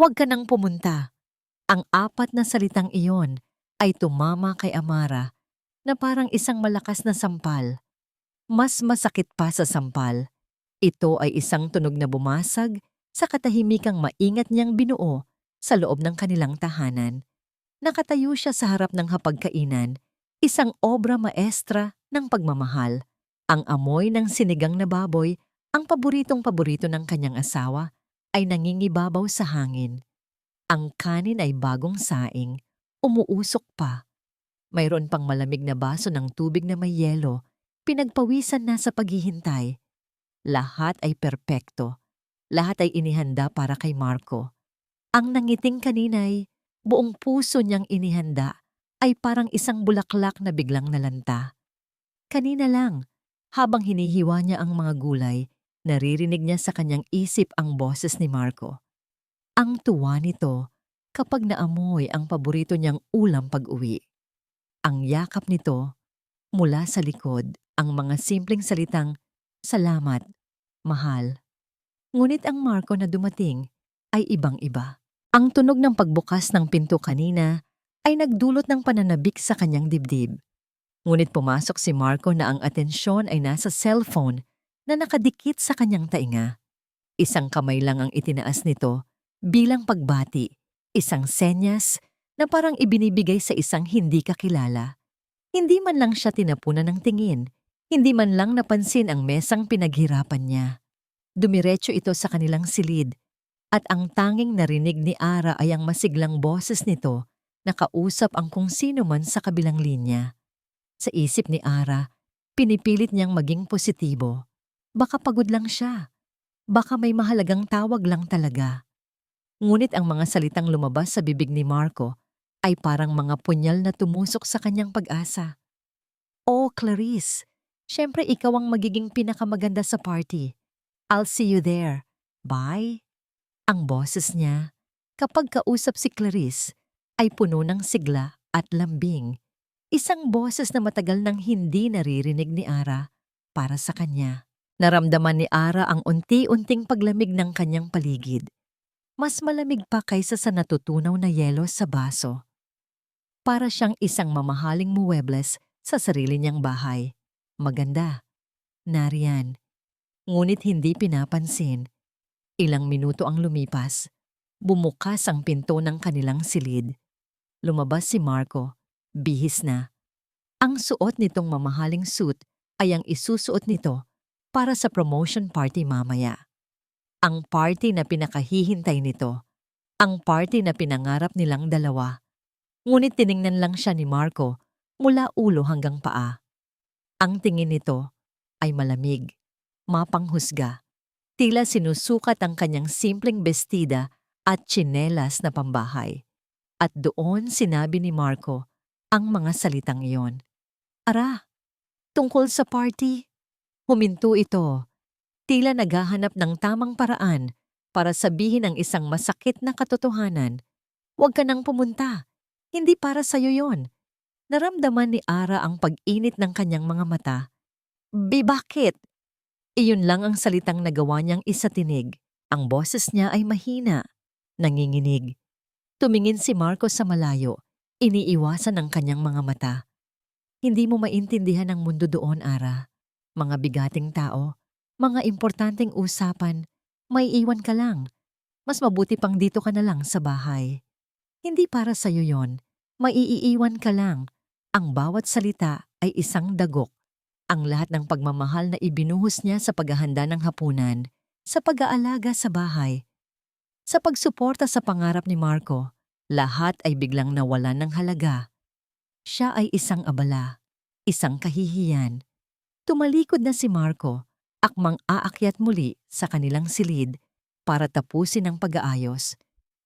Huwag ka nang pumunta. Ang apat na salitang iyon ay tumama kay Amara na parang isang malakas na sampal. Mas masakit pa sa sampal. Ito ay isang tunog na bumasag sa katahimikang maingat niyang binuo sa loob ng kanilang tahanan. Nakatayo siya sa harap ng hapagkainan, isang obra maestra ng pagmamahal. Ang amoy ng sinigang na baboy, ang paboritong-paborito ng kanyang asawa, ay nangingibabaw sa hangin. Ang kanin ay bagong saing, umuusok pa. Mayroon pang malamig na baso ng tubig na may yelo, pinagpawisan na sa paghihintay. Lahat ay perpekto. Lahat ay inihanda para kay Marco. Ang nangiting kaninay, buong puso niyang inihanda, ay parang isang bulaklak na biglang nalanta. Kanina lang, habang hinihiwa niya ang mga gulay, naririnig niya sa kanyang isip ang boses ni Marco. Ang tuwa nito kapag naamoy ang paborito niyang ulam pag-uwi. Ang yakap nito, mula sa likod, ang mga simpleng salitang, "Salamat, mahal." Ngunit ang Marco na dumating ay ibang-iba. Ang tunog ng pagbukas ng pinto kanina ay nagdulot ng pananabik sa kanyang dibdib. Ngunit pumasok si Marco na ang atensyon ay nasa cellphone na nakadikit sa kanyang tainga. Isang kamay lang ang itinaas nito bilang pagbati, isang senyas na parang ibinibigay sa isang hindi kakilala. Hindi man lang siya tinapunan ng tingin, hindi man lang napansin ang mesang pinaghirapan niya. Dumiretso ito sa kanilang silid at ang tanging narinig ni Ara ay ang masiglang boses nito na kausap ang kung sino man sa kabilang linya. Sa isip ni Ara, pinipilit niyang maging positibo. Baka pagod lang siya. Baka may mahalagang tawag lang talaga. Ngunit ang mga salitang lumabas sa bibig ni Marco ay parang mga punyal na tumusok sa kanyang pag-asa. "Oh, Clarice, syempre ikaw ang magiging pinakamaganda sa party. I'll see you there. Bye." Ang boses niya, kapag kausap si Clarice, ay puno ng sigla at lambing. Isang boses na matagal nang hindi naririnig ni Ara para sa kanya. Naramdaman ni Ara ang unti-unting paglamig ng kanyang paligid. Mas malamig pa kaysa sa natutunaw na yelo sa baso. Para siyang isang mamahaling muwebles sa sarili niyang bahay. Maganda. Nariyan. Ngunit hindi pinapansin. Ilang minuto ang lumipas. Bumukas ang pinto ng kanilang silid. Lumabas si Marco. Bihis na. Ang suot nitong mamahaling suit ay ang isusuot nito para sa promotion party mamaya. Ang party na pinakahihintay nito. Ang party na pinangarap nilang dalawa. Ngunit tiningnan lang siya ni Marco mula ulo hanggang paa. Ang tingin nito ay malamig, mapanghusga. Tila sinusukat ang kanyang simpleng bestida at tsinelas na pambahay. At doon sinabi ni Marco ang mga salitang iyon. "Ara, tungkol sa party." Huminto ito. Tila naghahanap ng tamang paraan para sabihin ang isang masakit na katotohanan. "Huwag ka nang pumunta. Hindi para sa'yo yon." Naramdaman ni Ara ang pag-init ng kanyang mga mata. Bakit?" Iyon lang ang salitang nagawa niyang isatinig. Ang boses niya ay mahina, nanginginig. Tumingin si Marco sa malayo, iniiwasan ang kanyang mga mata. "Hindi mo maintindihan ang mundo doon, Ara. Mga bigating tao, mga importanteng usapan, may iwan ka lang. Mas mabuti pang dito ka na lang sa bahay. Hindi para sa'yo yon, maiiwan ka lang." Ang bawat salita ay isang dagok. Ang lahat ng pagmamahal na ibinuhos niya sa paghahanda ng hapunan, sa pag-aalaga sa bahay, sa pagsuporta sa pangarap ni Marco, lahat ay biglang nawalan ng halaga. Siya ay isang abala, isang kahihiyan. Tumalikod na si Marco, akmang aakyat muli sa kanilang silid para tapusin ang pag-aayos.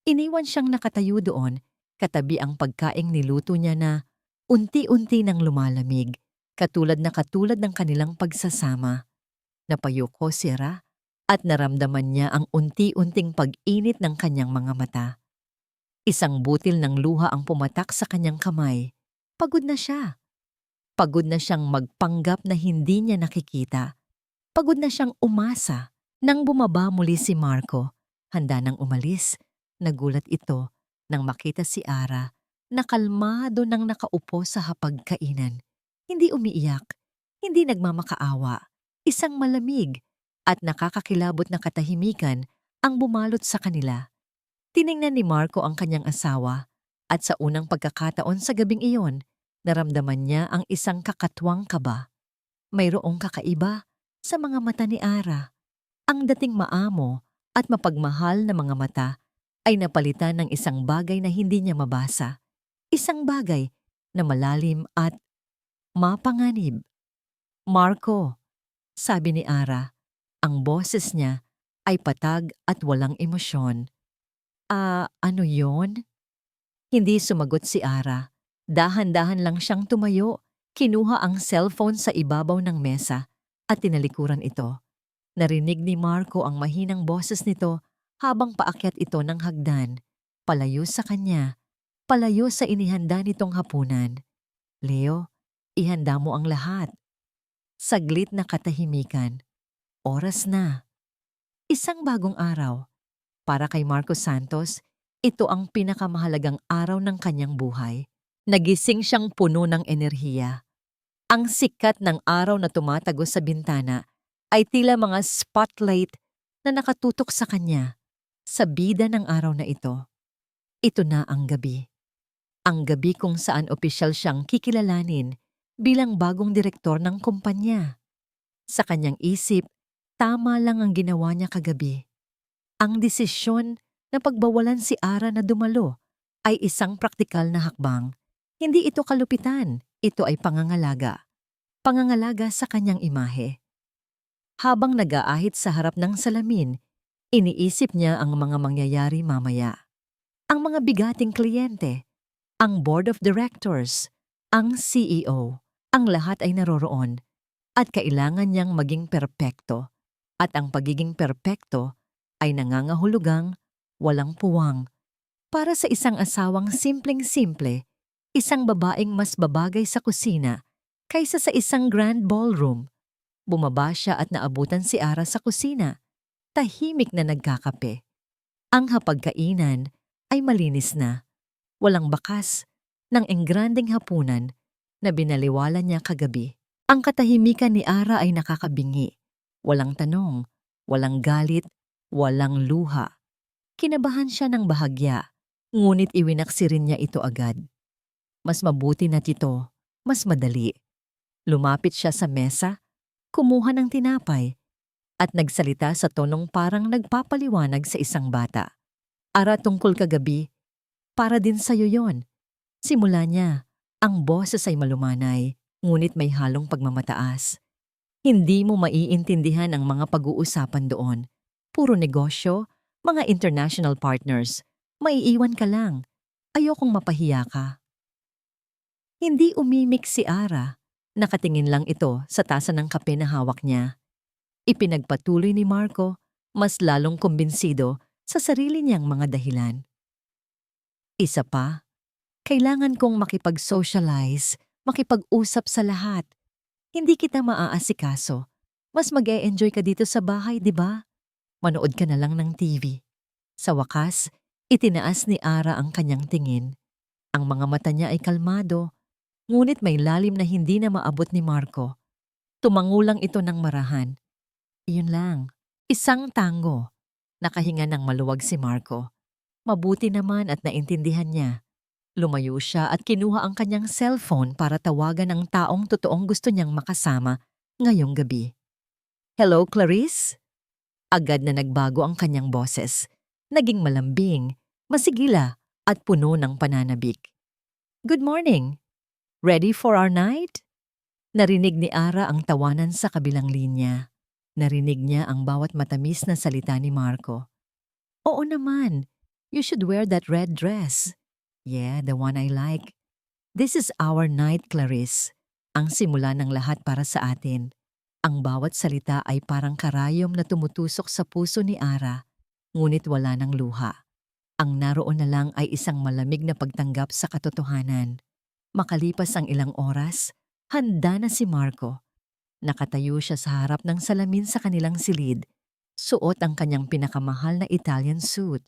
Iniwan siyang nakatayo doon, katabi ang pagkaing niluto niya na unti-unti nang lumalamig. Katulad ng kanilang pagsasama. Napayuko si Ra at naramdaman niya ang unti-unting pag-init ng kanyang mga mata. Isang butil ng luha ang pumatak sa kanyang kamay. Pagod na siya. Pagod na siyang magpanggap na hindi niya nakikita. Pagod na siyang umasa. Nang bumaba muli si Marco, handa nang umalis, Nagulat ito nang makita si Ara na kalmado nang nakaupo sa hapagkainan. Hindi umiiyak, hindi nagmamakaawa. Isang malamig at nakakakilabot na katahimikan ang bumalot sa kanila. Tiningnan ni Marco ang kanyang asawa at sa unang pagkakataon sa gabing iyon, naramdaman niya ang isang kakatwang kaba. Mayroong kakaiba sa mga mata ni Ara. Ang dating maamo at mapagmahal na mga mata ay napalitan ng isang bagay na hindi niya mabasa. Isang bagay na malalim at mapanganib. Marco, sabi ni Ara, ang boses niya ay patag at walang emosyon. Ano yon? Hindi sumagot si Ara. Dahan-dahan lang siyang tumayo, kinuha ang cellphone sa ibabaw ng mesa at tinalikuran ito. Narinig ni Marco ang mahinang boses nito habang paakyat ito ng hagdan, palayo sa kanya, palayo sa inihanda nitong hapunan. Leo, ihanda mo ang lahat. Saglit na katahimikan. Oras na. Isang bagong araw. Para kay Marco Santos, ito ang pinakamahalagang araw ng kanyang buhay. Nagising siyang puno ng enerhiya. Ang sikat ng araw na tumatagos sa bintana ay tila mga spotlight na nakatutok sa kanya. Sa bida ng araw na ito, ito na ang gabi. Ang gabi kung saan opisyal siyang kikilalanin bilang bagong direktor ng kumpanya. Sa kanyang isip, tama lang ang ginawa niya kagabi. Ang desisyon na pagbawalan si Ara na dumalo ay isang praktikal na hakbang. Hindi ito kalupitan, ito ay pangangalaga. Pangangalaga sa kanyang imahe. Habang nag-aahit sa harap ng salamin, iniisip niya ang mga mangyayari mamaya. Ang mga bigating kliyente, ang board of directors, ang CEO, ang lahat ay naroroon at kailangan niyang maging perpekto. At ang pagiging perpekto ay nangangahulugang walang puwang. Para sa isang asawang simpleng-simple, isang babaeng mas babagay sa kusina kaysa sa isang grand ballroom. Bumaba siya at naabutan si Ara sa kusina, tahimik na nagkakape. Ang hapagkainan ay malinis na, walang bakas ng engranding hapunan na binaliwala niya kagabi. Ang katahimikan ni Ara ay nakakabingi. Walang tanong, walang galit, walang luha. Kinabahan siya ng bahagya, ngunit iwinaksi rin niya ito agad. Mas mabuti na tito, mas madali. Lumapit siya sa mesa, kumuha ng tinapay, at nagsalita sa tonong parang nagpapaliwanag sa isang bata. Ara, tungkol kagabi, para din sa'yo yon. Simula niya, ang boses ay malumanay, ngunit may halong pagmamataas. Hindi mo maiintindihan ang mga pag-uusapan doon. Puro negosyo, mga international partners. Maiiwan ka lang. Ayokong mapahiya ka. Hindi umimik si Ara. Nakatingin lang ito sa tasa ng kape na hawak niya. Ipinagpatuloy ni Marco, mas lalong kumbinsido sa sarili niyang mga dahilan. Isa pa, kailangan kong makipag-socialize, makipag-usap sa lahat. Hindi kita maaasikaso. Mas mag-e-enjoy ka dito sa bahay, di ba? Manood ka na lang ng TV. Sa wakas, itinaas ni Ara ang kanyang tingin. Ang mga mata niya ay kalmado, ngunit may lalim na hindi na maabot ni Marco. Tumangulang ito ng marahan. Iyon lang, isang tango. Nakahinga ng maluwag si Marco. Mabuti naman at naintindihan niya. Lumayo siya at kinuha ang kanyang cellphone para tawagan ang taong totoong gusto niyang makasama ngayong gabi. Hello, Clarice? Agad na nagbago ang kanyang boses. Naging malambing, masigila at puno ng pananabik. Good morning. Ready for our night? Narinig ni Ara ang tawanan sa kabilang linya. Narinig niya ang bawat matamis na salita ni Marco. Oo naman. You should wear that red dress. Yeah, the one I like. This is our night, Clarice. Ang simula ng lahat para sa atin. Ang bawat salita ay parang karayom na tumutusok sa puso ni Ara, ngunit wala ng luha. Ang naroon na lang ay isang malamig na pagtanggap sa katotohanan. Makalipas ang ilang oras, handa na si Marco. Nakatayo siya sa harap ng salamin sa kanilang silid. Suot ang kanyang pinakamahal na Italian suit.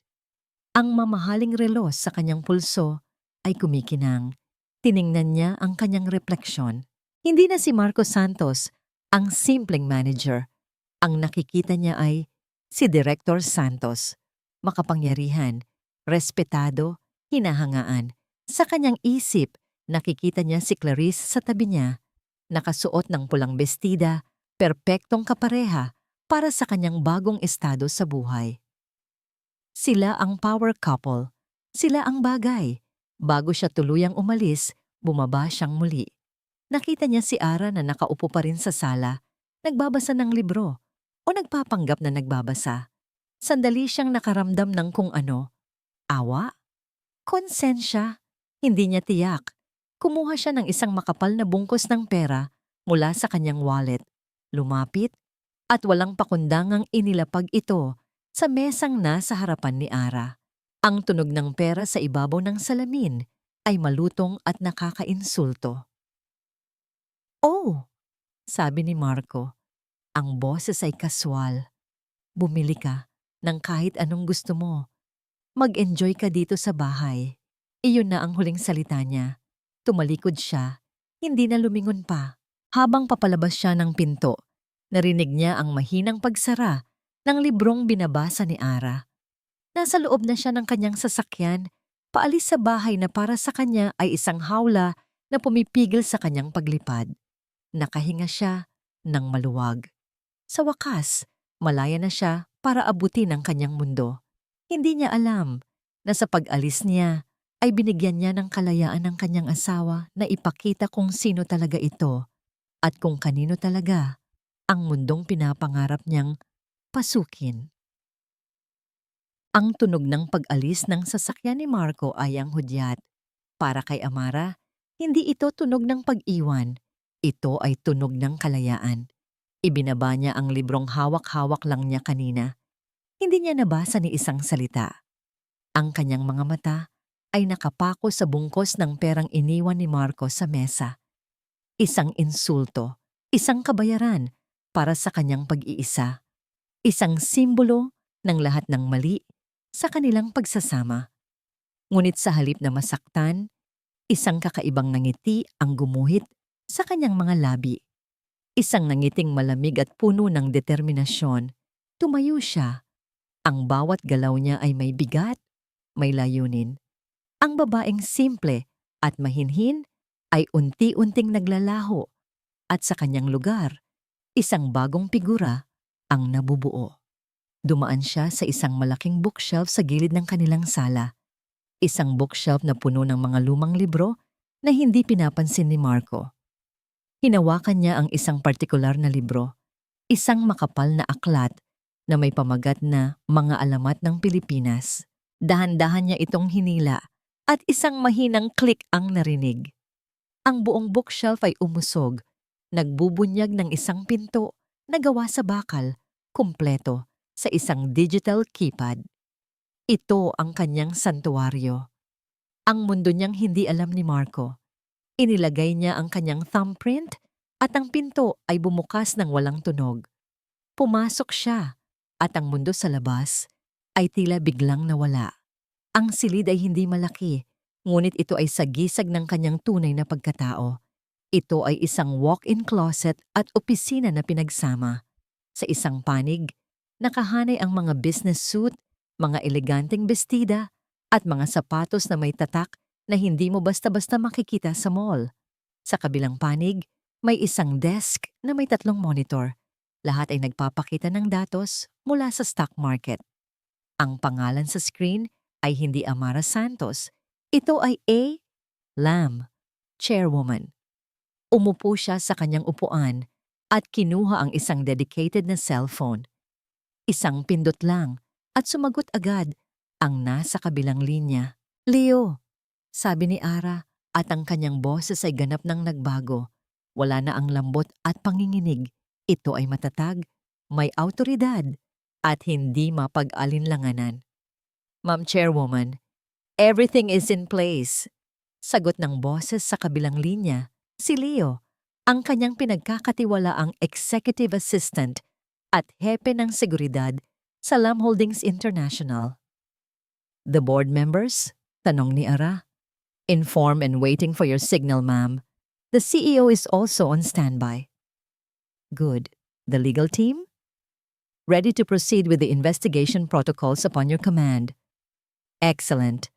Ang mamahaling relos sa kanyang pulso ay kumikinang. Tiningnan niya ang kanyang refleksyon. Hindi na si Marco Santos ang simpleng manager. Ang nakikita niya ay si Director Santos. Makapangyarihan, respetado, hinahangaan. Sa kanyang isip, nakikita niya si Clarice sa tabi niya, nakasuot ng pulang bestida, perpektong kapareha para sa kanyang bagong estado sa buhay. Sila ang power couple. Sila ang bagay. Bago siya tuluyang umalis, bumaba siyang muli. Nakita niya si Ara na nakaupo pa rin sa sala, nagbabasa ng libro o nagpapanggap na nagbabasa. Sandali siyang nakaramdam ng kung ano. Awa? Konsensya? Hindi niya tiyak. Kumuha siya ng isang makapal na bungkos ng pera mula sa kanyang wallet. Lumapit at walang pakundangang inilapag ito sa mesang nasa harapan ni Ara. Ang tunog ng pera sa ibabaw ng salamin ay malutong at nakakainsulto. "Oh," sabi ni Marco. Ang boses ay kaswal. "Bumili ka ng kahit anong gusto mo. Mag-enjoy ka dito sa bahay." Iyon na ang huling salita niya. Tumalikod siya, hindi na lumingon pa. Habang papalabas siya ng pinto, narinig niya ang mahinang pagsara ng librong binabasa ni Ara. Nasa loob na siya ng kanyang sasakyan, paalis sa bahay na para sa kanya ay isang hawla na pumipigil sa kanyang paglipad. Nakahinga siya ng maluwag. Sa wakas, malaya na siya para abutin ang kanyang mundo. Hindi niya alam na sa pag-alis niya ay binigyan niya ng kalayaan ng kanyang asawa na ipakita kung sino talaga ito at kung kanino talaga ang mundong pinapangarap niyang pasukin. Ang tunog ng pag-alis ng sasakyan ni Marco ay ang hudyat. Para kay Amara, hindi ito tunog ng pag-iwan. Ito ay tunog ng kalayaan. Ibinaba niya ang librong hawak-hawak lang niya kanina. Hindi niya nabasa ni isang salita. Ang kanyang mga mata ay nakapako sa bungkos ng perang iniwan ni Marco sa mesa. Isang insulto, isang kabayaran para sa kanyang pag-iisa. Isang simbolo ng lahat ng mali sa kanilang pagsasama. Ngunit sa halip na masaktan, isang kakaibang ngiti ang gumuhit sa kanyang mga labi. Isang nangiting malamig at puno ng determinasyon. Tumayo siya. Ang bawat galaw niya ay may bigat, may layunin. Ang babaeng simple at mahinhin ay unti-unting naglalaho at sa kanyang lugar, isang bagong figura ang nabubuo. Dumaan siya sa isang malaking bookshelf sa gilid ng kanilang sala. Isang bookshelf na puno ng mga lumang libro na hindi pinapansin ni Marco. Hinawakan niya ang isang partikular na libro, isang makapal na aklat na may pamagat na Mga Alamat ng Pilipinas. Dahan-dahan niya itong hinila at isang mahinang click ang narinig. Ang buong bookshelf ay umusog, nagbubunyag ng isang pinto na gawa sa bakal, kumpleto sa isang digital keypad. Ito ang kanyang santuwaryo. Ang mundo niyang hindi alam ni Marco. Inilagay niya ang kanyang thumbprint at ang pinto ay bumukas ng walang tunog. Pumasok siya at ang mundo sa labas ay tila biglang nawala. Ang silid ay hindi malaki, ngunit ito ay sagisag ng kanyang tunay na pagkatao. Ito ay isang walk-in closet at opisina na pinagsama. Sa isang panig, nakahanay ang mga business suit, mga eleganteng bestida, at mga sapatos na may tatak na hindi mo basta-basta makikita sa mall. Sa kabilang panig, may isang desk na may 3 monitor. Lahat ay nagpapakita ng datos mula sa stock market. Ang pangalan sa screen ay hindi Amara Santos. Ito ay A. Lam, chairwoman. Umupo siya sa kanyang upuan at kinuha ang isang dedicated na cellphone. Isang pindot lang at sumagot agad ang nasa kabilang linya. "Leo," sabi ni Ara at ang kanyang boses ay ganap nang nagbago. Wala na ang lambot at panginginig. Ito ay matatag, may awtoridad at hindi mapag-alinlanganan. "Ma'am Chairwoman, everything is in place." Sagot ng boses sa kabilang linya, si Leo, ang kanyang pinagkakatiwalaang executive assistant at hepe ng seguridad sa Lam Holdings International. The board members? Tanong ni Ara. Informed and waiting for your signal, ma'am. The CEO is also on standby. Good. The legal team? Ready to proceed with the investigation protocols upon your command. Excellent.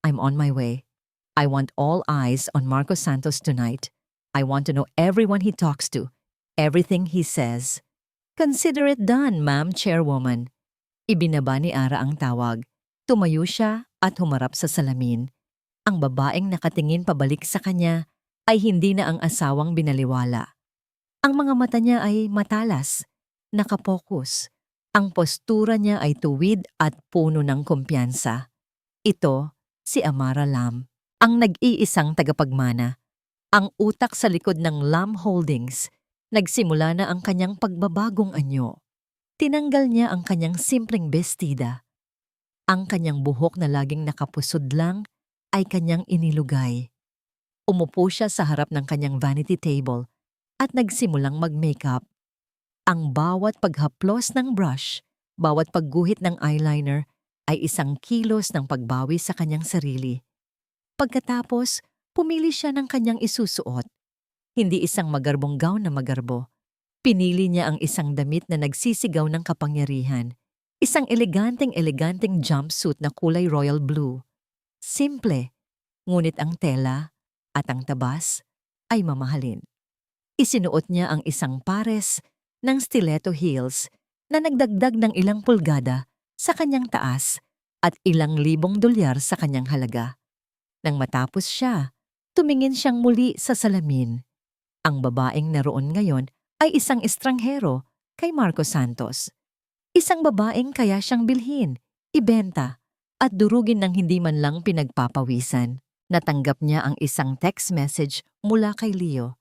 I'm on my way. I want all eyes on Marcos Santos tonight. I want to know everyone he talks to, everything he says. Consider it done, Ma'am Chairwoman. Ibinaba ni Ara ang tawag. Tumayo siya at humarap sa salamin. Ang babaeng nakatingin pabalik sa kanya ay hindi na ang asawang binaliwala. Ang mga mata niya ay matalas, nakapokus. Ang postura niya ay tuwid at puno ng kumpiyansa. Ito, si Amara Lam, ang nag-iisang tagapagmana. Ang utak sa likod ng Lam Holdings. Nagsimula na ang kanyang pagbabagong anyo. Tinanggal niya ang kanyang simpleng bestida. Ang kanyang buhok na laging nakapusod lang ay kanyang inilugay. Umupo siya sa harap ng kanyang vanity table at nagsimulang mag-makeup. Ang bawat paghaplos ng brush, bawat pagguhit ng eyeliner ay isang kilos ng pagbawi sa kanyang sarili. Pagkatapos, pumili siya ng kanyang isusuot. Hindi isang magarbong gown na magarbo. Pinili niya ang isang damit na nagsisigaw ng kapangyarihan. Isang eleganteng jumpsuit na kulay royal blue. Simple, ngunit ang tela at ang tabas ay mamahalin. Isinuot niya ang isang pares ng stiletto heels na nagdagdag ng ilang pulgada sa kanyang taas at ilang libong dolyar sa kanyang halaga. Nang matapos siya, tumingin siyang muli sa salamin. Ang babaeng naroon ngayon ay isang estranghero kay Marcos Santos. Isang babaeng kaya siyang bilhin, ibenta, at durugin ng hindi man lang pinagpapawisan. Natanggap niya ang isang text message mula kay Leo.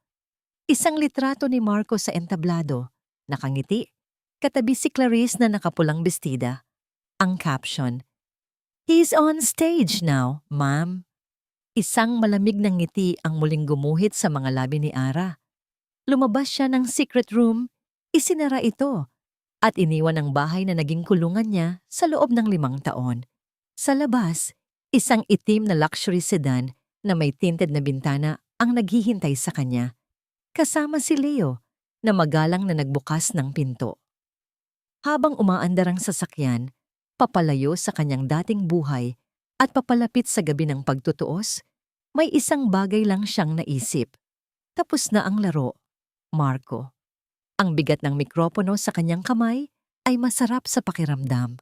Isang litrato ni Marcos sa entablado. Nakangiti, katabi si Clarice na nakapulang bestida. Ang caption, "He's on stage now, ma'am." Isang malamig na ngiti ang muling gumuhit sa mga labi ni Ara. Lumabas siya ng secret room, isinara ito, at iniwan ang bahay na naging kulungan niya sa loob ng 5 taon. Sa labas, isang itim na luxury sedan na may tinted na bintana ang naghihintay sa kanya. Kasama si Leo, na magalang na nagbukas ng pinto. Habang umaandar ang sasakyan, papalayo sa kanyang dating buhay at papalapit sa gabi ng pagtutuos, may isang bagay lang siyang naisip. Tapos na ang laro, Marco. Ang bigat ng mikropono sa kanyang kamay ay masarap sa pakiramdam.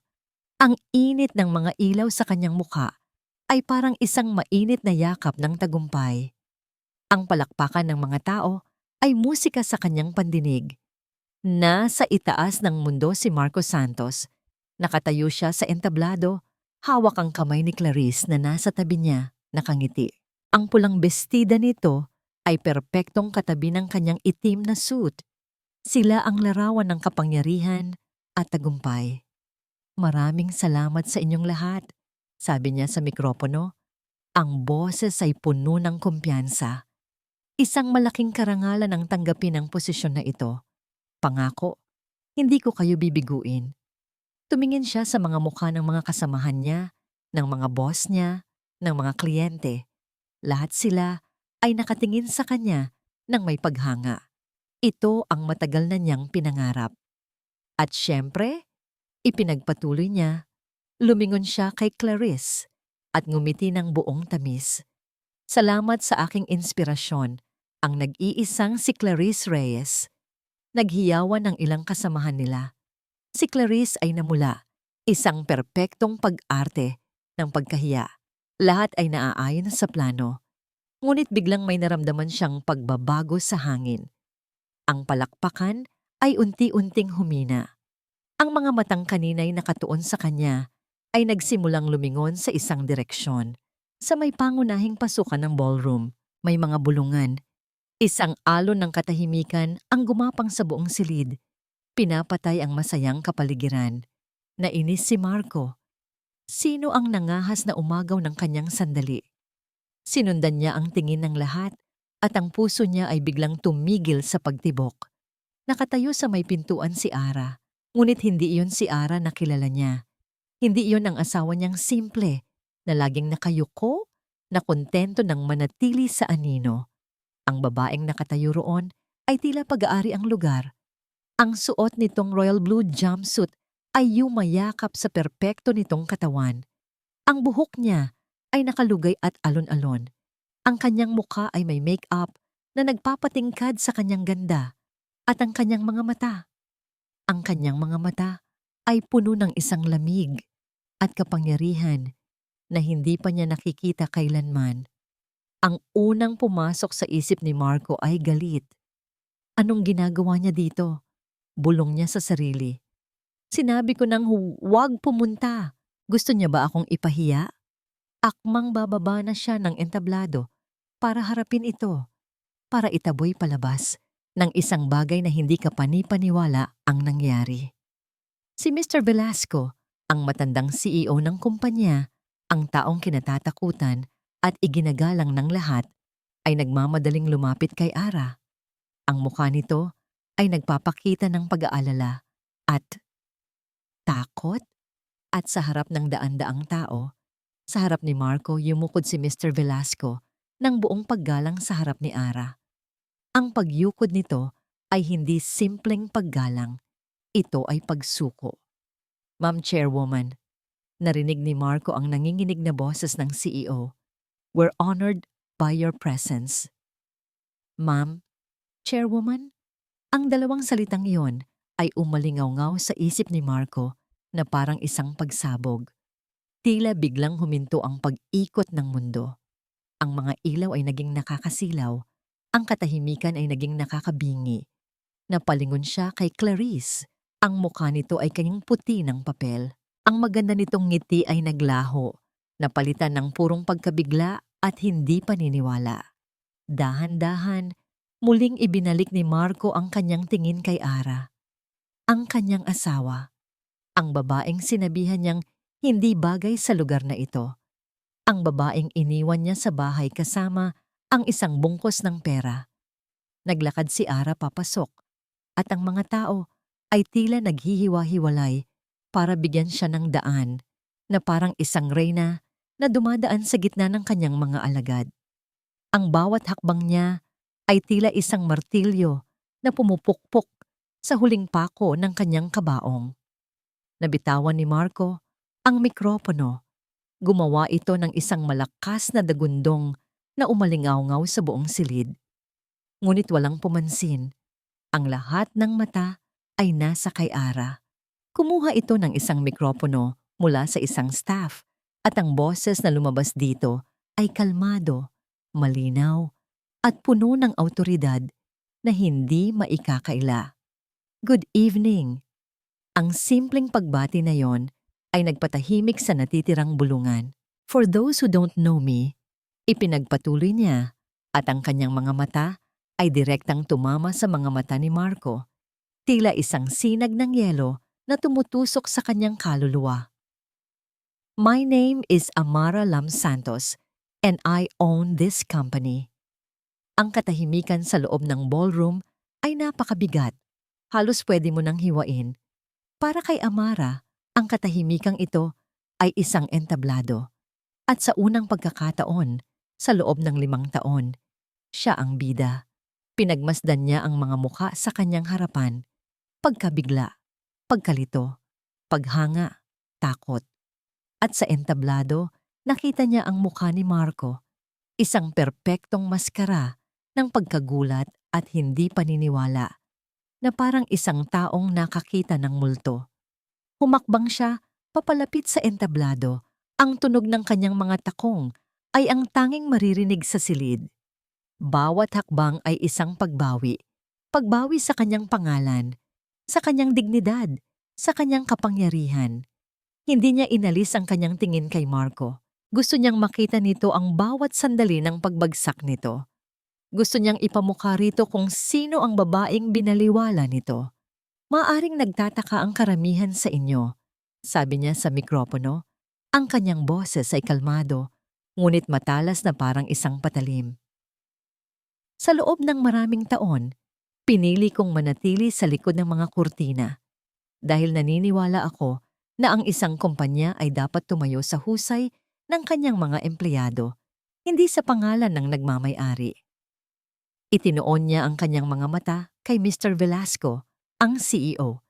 Ang init ng mga ilaw sa kanyang mukha ay parang isang mainit na yakap ng tagumpay. Ang palakpakan ng mga tao ay musika sa kanyang pandinig. Nasa itaas ng mundo si Marcos Santos. Nakatayo siya sa entablado, hawak ang kamay ni Clarice na nasa tabi niya, nakangiti. Ang pulang bestida nito ay perpektong katabi ng kanyang itim na suit. Sila ang larawan ng kapangyarihan at tagumpay. "Maraming salamat sa inyong lahat," sabi niya sa mikropono. Ang boses ay puno ng kumpiyansa. Isang malaking karangalan ang tanggapin ang posisyon na ito. Pangako, hindi ko kayo bibiguin. Tumingin siya sa mga mukha ng mga kasamahan niya, ng mga boss niya, ng mga kliyente. Lahat sila ay nakatingin sa kanya ng may paghanga. Ito ang matagal na niyang pinangarap. At syempre, ipinagpatuloy niya. Lumingon siya kay Clarice at ngumiti ng buong tamis. "Salamat sa aking inspirasyon, ang nag-iisang si Clarice Reyes." Naghiyawan ang ilang kasamahan nila. Si Clarice ay namula, isang perpektong pag-arte ng pagkahiya. Lahat ay naaayon sa plano. Ngunit biglang may naramdaman siyang pagbabago sa hangin. Ang palakpakan ay unti-unting humina. Ang mga matang kanina'y nakatuon sa kanya ay nagsimulang lumingon sa isang direksyon. Sa may pangunahing pasukan ng ballroom, may mga bulungan. Isang alon ng katahimikan ang gumapang sa buong silid. Pinapatay ang masayang kapaligiran. Nainis si Marco. Sino ang nangahas na umagaw ng kanyang sandali? Sinundan niya ang tingin ng lahat at ang puso niya ay biglang tumigil sa pagtibok. Nakatayo sa may pintuan si Ara, ngunit hindi iyon si Ara na kilala niya. Hindi iyon ang asawa niyang simple na laging nakayuko, na kontento ng manatili sa anino. Ang babaeng nakatayo roon ay tila pag-aari ang lugar. Ang suot nitong royal blue jumpsuit ay yumayakap sa perpekto nitong katawan. Ang buhok niya ay nakalugay at alon-alon. Ang kanyang mukha ay may make-up na nagpapatingkad sa kanyang ganda at ang kanyang mga mata. Ang kanyang mga mata ay puno ng isang lamig at kapangyarihan na hindi pa niya nakikita kailanman. Ang unang pumasok sa isip ni Marco ay galit. Anong ginagawa niya dito? Bulong niya sa sarili. Sinabi ko nang huwag pumunta. Gusto niya ba akong ipahiya? Akmang bababa na siya ng entablado para harapin ito, para itaboy palabas ng isang bagay na hindi ka panipaniwala ang nangyari. Si Mr. Velasco, ang matandang CEO ng kumpanya, ang taong kinatatakutan at iginagalang ng lahat, ay nagmamadaling lumapit kay Ara. Ang mukha nito ay nagpapakita ng pag-aalala at takot. At sa harap ng daan-daang tao, sa harap ni Marco yumukod si Mr. Velasco ng buong paggalang sa harap ni Ara. Ang pagyukod nito ay hindi simpleng paggalang, ito ay pagsuko. Ma'am Chairwoman, narinig ni Marco ang nanginginig na boses ng CEO. We're honored by your presence. Ma'am, Chairwoman, ang dalawang salitang iyon ay umalingaw-ngaw sa isip ni Marco na parang isang pagsabog. Tila biglang huminto ang pag-ikot ng mundo. Ang mga ilaw ay naging nakakasilaw, ang katahimikan ay naging nakakabingi. Napalingon siya kay Clarice. Ang mukha nito ay kanyang puti ng papel. Ang maganda nitong ngiti ay naglaho, napalitan ng purong pagkabigla at hindi paniniwala. Dahan-dahan, muling ibinalik ni Marco ang kanyang tingin kay Ara, ang kanyang asawa. Ang babaeng sinabihan niyang hindi bagay sa lugar na ito. Ang babaeng iniwan niya sa bahay kasama ang isang bungkos ng pera. Naglakad si Ara papasok at ang mga tao ay tila naghihiwa-hiwalay para bigyan siya ng daan na parang isang reyna na dumadaan sa gitna ng kanyang mga alagad. Ang bawat hakbang niya ay tila isang martilyo na pumupukpok sa huling pako ng kanyang kabaong. Nabitawan ni Marco ang mikropono. Gumawa ito ng isang malakas na dagundong na umalingaw-ngaw sa buong silid. Ngunit walang pumansin. Ang lahat ng mata ay nasa kay Ara. Kumuha ito ng isang mikropono mula sa isang staff at ang boses na lumabas dito ay kalmado, malinaw at puno ng awtoridad na hindi maikakaila. Good evening. Ang simpleng pagbati na yon ay nagpatahimik sa natitirang bulungan. For those who don't know me, ipinagpatuloy niya at ang kanyang mga mata ay direktang tumama sa mga mata ni Marco, tila isang sinag ng yelo na tumutusok sa kanyang kaluluwa. My name is Amara Lam Santos and I own this company. Ang katahimikan sa loob ng ballroom ay napakabigat. Halos pwede mo nang hiwain. Para kay Amara, ang katahimikang ito ay isang entablado. At sa unang pagkakataon, sa loob ng 5 taon, siya ang bida. Pinagmasdan niya ang mga mukha sa kanyang harapan. Pagkabigla, pagkalito, paghanga, takot. At sa entablado, nakita niya ang mukha ni Marco. Isang perpektong maskara ng pagkagulat at hindi paniniwala, na parang isang taong nakakita ng multo. Humakbang siya papalapit sa entablado. Ang tunog ng kanyang mga takong ay ang tanging maririnig sa silid. Bawat hakbang ay isang pagbawi. Pagbawi sa kanyang pangalan, sa kanyang dignidad, sa kanyang kapangyarihan. Hindi niya inalis ang kanyang tingin kay Marco. Gusto niyang makita nito ang bawat sandali ng pagbagsak nito. Gusto niyang ipamukha rito kung sino ang babaeng binaliwala nito. Maaring nagtataka ang karamihan sa inyo, sabi niya sa mikropono. Ang kanyang boses ay kalmado, ngunit matalas na parang isang patalim. Sa loob ng maraming taon, pinili kong manatili sa likod ng mga kurtina dahil naniniwala ako na ang isang kumpanya ay dapat tumayo sa husay ng kanyang mga empleyado, hindi sa pangalan ng nagmamay-ari. Itinoon niya ang kanyang mga mata kay Mr. Velasco, ang CEO,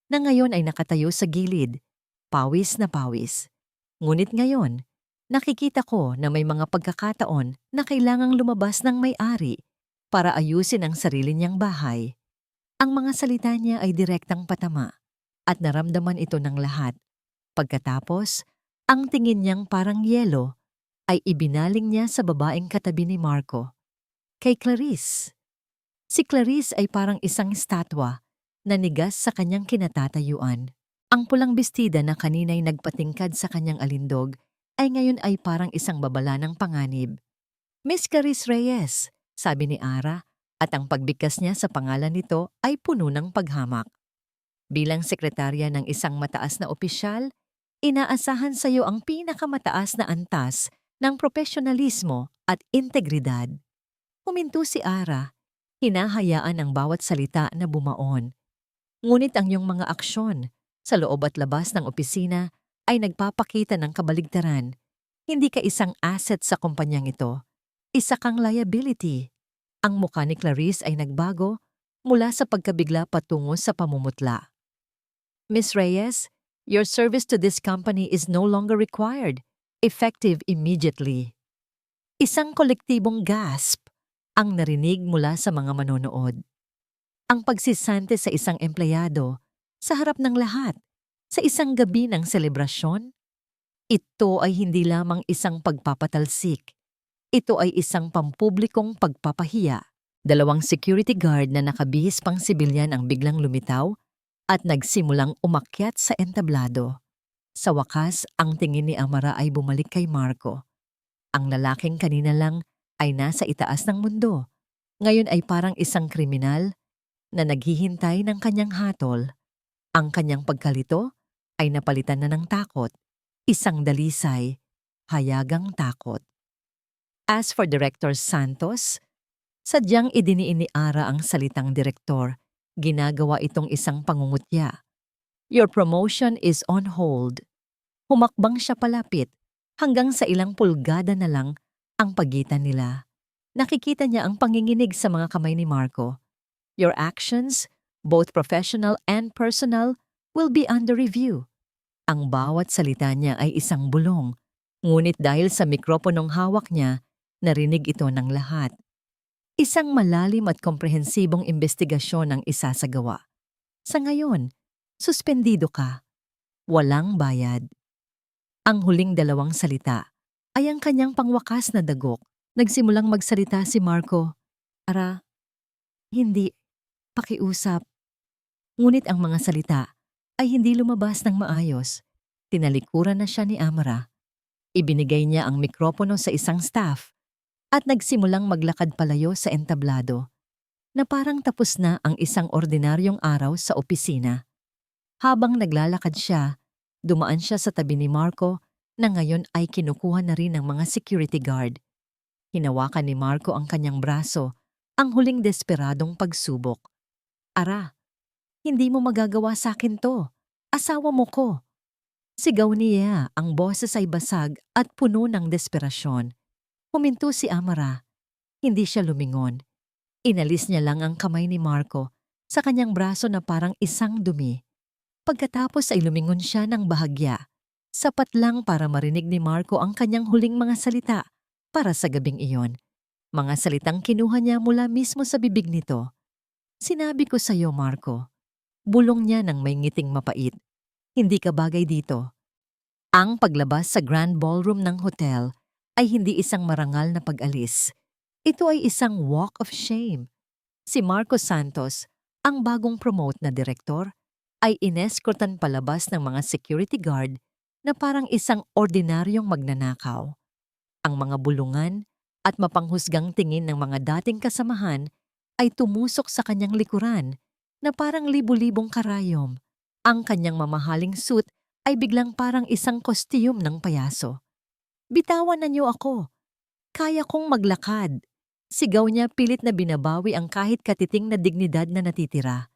na ngayon ay nakatayo sa gilid, pawis na pawis. Ngunit ngayon, nakikita ko na may mga pagkakataon na kailangang lumabas ng may-ari para ayusin ang sarili niyang bahay. Ang mga salita niya ay direktang patama at naramdaman ito ng lahat. Pagkatapos, ang tingin niyang parang yelo ay ibinaling niya sa babaeng katabi ni Marco, kay Clarice. Si Clarice ay parang isang estatwa na nigas sa kanyang kinatatayuan. Ang pulang bestida na kanina'y nagpatingkad sa kanyang alindog ay ngayon ay parang isang babala ng panganib. Miss Clarice Reyes, sabi ni Ara, at ang pagbigkas niya sa pangalan nito ay puno ng paghamak. Bilang sekretarya ng isang mataas na opisyal, inaasahan sa iyo ang pinakamataas na antas ng profesionalismo at integridad. Huminto si Ara, hinahayaan ang bawat salita na bumaon. Ngunit ang iyong mga aksyon sa loob at labas ng opisina ay nagpapakita ng kabaligtaran. Hindi ka isang asset sa kumpanyang ito. Isa kang liability. Ang mukha ni Clarice ay nagbago mula sa pagkabigla patungo sa pamumutla. Miss Reyes, your service to this company is no longer required. Effective immediately. Isang kolektibong gasp ang narinig mula sa mga manonood. Ang pagsisante sa isang empleyado sa harap ng lahat sa isang gabi ng selebrasyon. Ito ay hindi lamang isang pagpapatalsik. Ito ay isang pampublikong pagpapahiya. Dalawang security guard na nakabihis pang sibilyan ang biglang lumitaw at nagsimulang umakyat sa entablado. Sa wakas, ang tingin ni Amara ay bumalik kay Marco. Ang lalaking kanina lang ay nasa itaas ng mundo. Ngayon ay parang isang kriminal na naghihintay ng kanyang hatol. Ang kanyang pagkalito ay napalitan na ng takot. Isang dalisay, hayagang takot. As for Director Santos, sadyang idiniin ni Ara ang salitang direktor. Ginagawa itong isang pangungutya. Your promotion is on hold. Humakbang siya palapit hanggang sa ilang pulgada na lang ang pagitan nila. Nakikita niya ang panginginig sa mga kamay ni Marco. Your actions, both professional and personal, will be under review. Ang bawat salita niya ay isang bulong, ngunit dahil sa mikroponong hawak niya, narinig ito ng lahat. Isang malalim at komprehensibong investigasyon ang isasagawa. Sa ngayon, suspendido ka. Walang bayad. Ang huling dalawang salita ay ang kanyang pangwakas na dagok. Nagsimulang magsalita si Marco. Ara, hindi, pakiusap. Ngunit ang mga salita ay hindi lumabas ng maayos. Tinalikuran na siya ni Amara. Ibinigay niya ang mikropono sa isang staff at nagsimulang maglakad palayo sa entablado na parang tapos na ang isang ordinaryong araw sa opisina. Habang naglalakad siya, dumaan siya sa tabi ni Marco na ngayon ay kinukuha na rin ng mga security guard. Hinawakan ni Marco ang kanyang braso, ang huling desperadong pagsubok. Ara, hindi mo magagawa sa akin to. Asawa mo ko. Sigaw niya, ang boses ay basag at puno ng desperasyon. Huminto si Amara. Hindi siya lumingon. Inalis niya lang ang kamay ni Marco sa kanyang braso na parang isang dumi. Pagkatapos ay lumingon siya ng bahagya. Sapat lang para marinig ni Marco ang kanyang huling mga salita para sa gabing iyon. Mga salitang kinuha niya mula mismo sa bibig nito. Sinabi ko sa iyo, Marco. Bulong niya ng may ngiting mapait. Hindi ka bagay dito. Ang paglabas sa grand ballroom ng hotel ay hindi isang marangal na pag-alis. Ito ay isang walk of shame. Si Marco Santos, ang bagong promote na direktor, ay ineskortan palabas ng mga security guard na parang isang ordinaryong magnanakaw. Ang mga bulungan at mapanghusgang tingin ng mga dating kasamahan ay tumusok sa kanyang likuran na parang libu-libong karayom. Ang kanyang mamahaling suit ay biglang parang isang kostiyum ng payaso. Bitawan na niyo ako. Kaya kong maglakad. Sigaw niya pilit na binabawi ang kahit katiting na dignidad na natitira.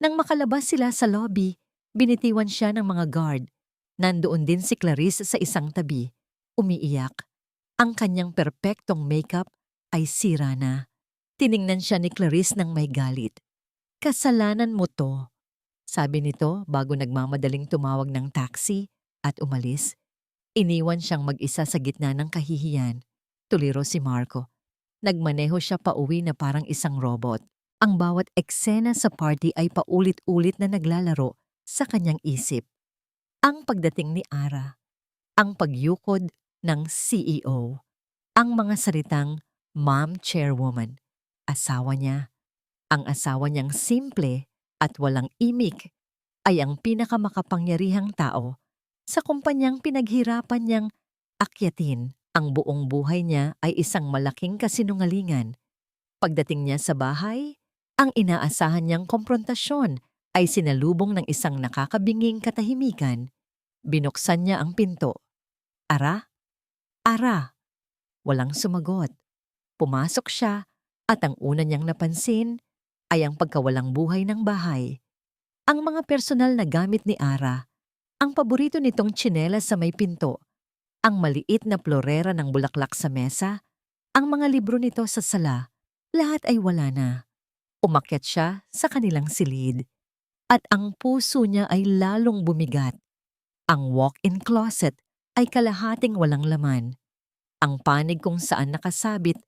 Nang makalabas sila sa lobby, binitiwan siya ng mga guard. Nandoon din si Clarice sa isang tabi. umiiyak. Ang kanyang perpektong makeup ay sira na. Tiningnan siya ni Clarice ng may galit. "Kasalanan mo to," sabi nito bago nagmamadaling tumawag ng taxi at umalis. Iniwan siyang mag-isa sa gitna ng kahihiyan. Tuliro si Marco. Nagmaneho siya pauwi na parang isang robot. Ang bawat eksena sa party ay paulit-ulit na naglalaro sa kanyang isip. Ang pagdating ni Ara, ang pagyukod ng CEO, ang mga salitang Ma'am Chairwoman, asawa niya. Ang asawa niyang simple at walang imik ay ang pinakamakapangyarihang tao sa kumpanyang pinaghirapan niyang akyatin. Ang buong buhay niya ay isang malaking kasinungalingan. Pagdating niya sa bahay, ang inaasahan niyang komprontasyon ay sinalubong ng isang nakakabinging katahimikan. Binuksan niya ang pinto. "Ara? Ara?" Walang sumagot. Pumasok siya at ang una niyang napansin ay ang pagkawalang buhay ng bahay. Ang mga personal na gamit ni Ara, ang paborito nitong tsinelas sa may pinto, ang maliit na florera ng bulaklak sa mesa, ang mga libro nito sa sala, lahat ay wala na. Umakyat siya sa kanilang silid at ang puso niya ay lalong bumigat. Ang walk-in closet ay kalahating walang laman. Ang panig kung saan nakasabit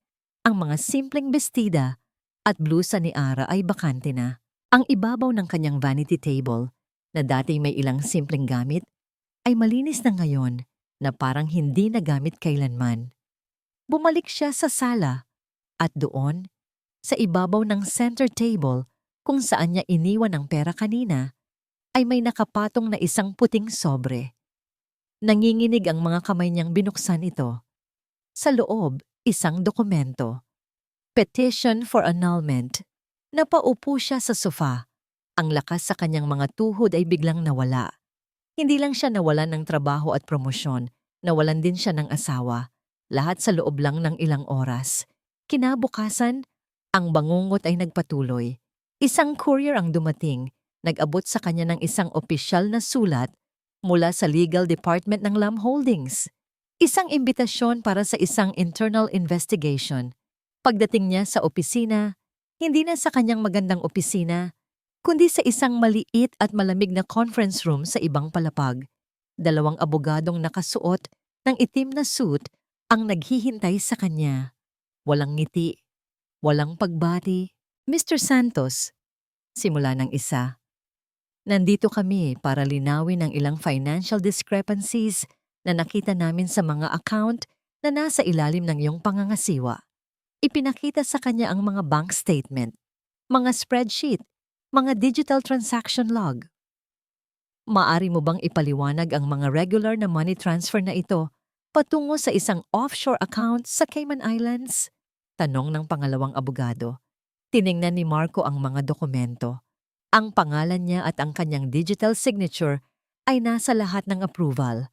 ang mga simpleng bestida at blusa ni Ara ay bakante na. Ang ibabaw ng kanyang vanity table, na dating may ilang simpleng gamit, ay malinis na ngayon na parang hindi nagamit kailanman. Bumalik siya sa sala at doon, sa ibabaw ng center table kung saan niya iniwan ang pera kanina, ay may nakapatong na isang puting sobre. Nanginginig ang mga kamay niyang binuksan ito. Sa loob, isang dokumento. Petition for annulment. Napaupo siya sa sofa. Ang lakas sa kanyang mga tuhod ay biglang nawala. Hindi lang siya nawalan ng trabaho at promosyon, nawalan din siya ng asawa. Lahat sa loob lang ng ilang oras. Kinabukasan, ang bangungot ay nagpatuloy. Isang courier ang dumating, nag-abot sa kanya ng isang opisyal na sulat mula sa legal department ng Lam Holdings. Isang imbitasyon para sa isang internal investigation. Pagdating niya sa opisina, hindi na sa kanyang magandang opisina, kundi sa isang maliit at malamig na conference room sa ibang palapag. 2 abogadong nakasuot ng itim na suit ang naghihintay sa kanya. Walang ngiti, walang pagbati. "Mr. Santos," simula ng isa, "nandito kami para linawin ang ilang financial discrepancies na nakita namin sa mga account na nasa ilalim ng iyong pangangasiwa." Ipinakita sa kanya ang mga bank statement, mga spreadsheet, mga digital transaction log. "Maari mo bang ipaliwanag ang mga regular na money transfer na ito patungo sa isang offshore account sa Cayman Islands?" Tanong ng pangalawang abogado. Tiningnan ni Marco ang mga dokumento. Ang pangalan niya at ang kanyang digital signature ay nasa lahat ng approval.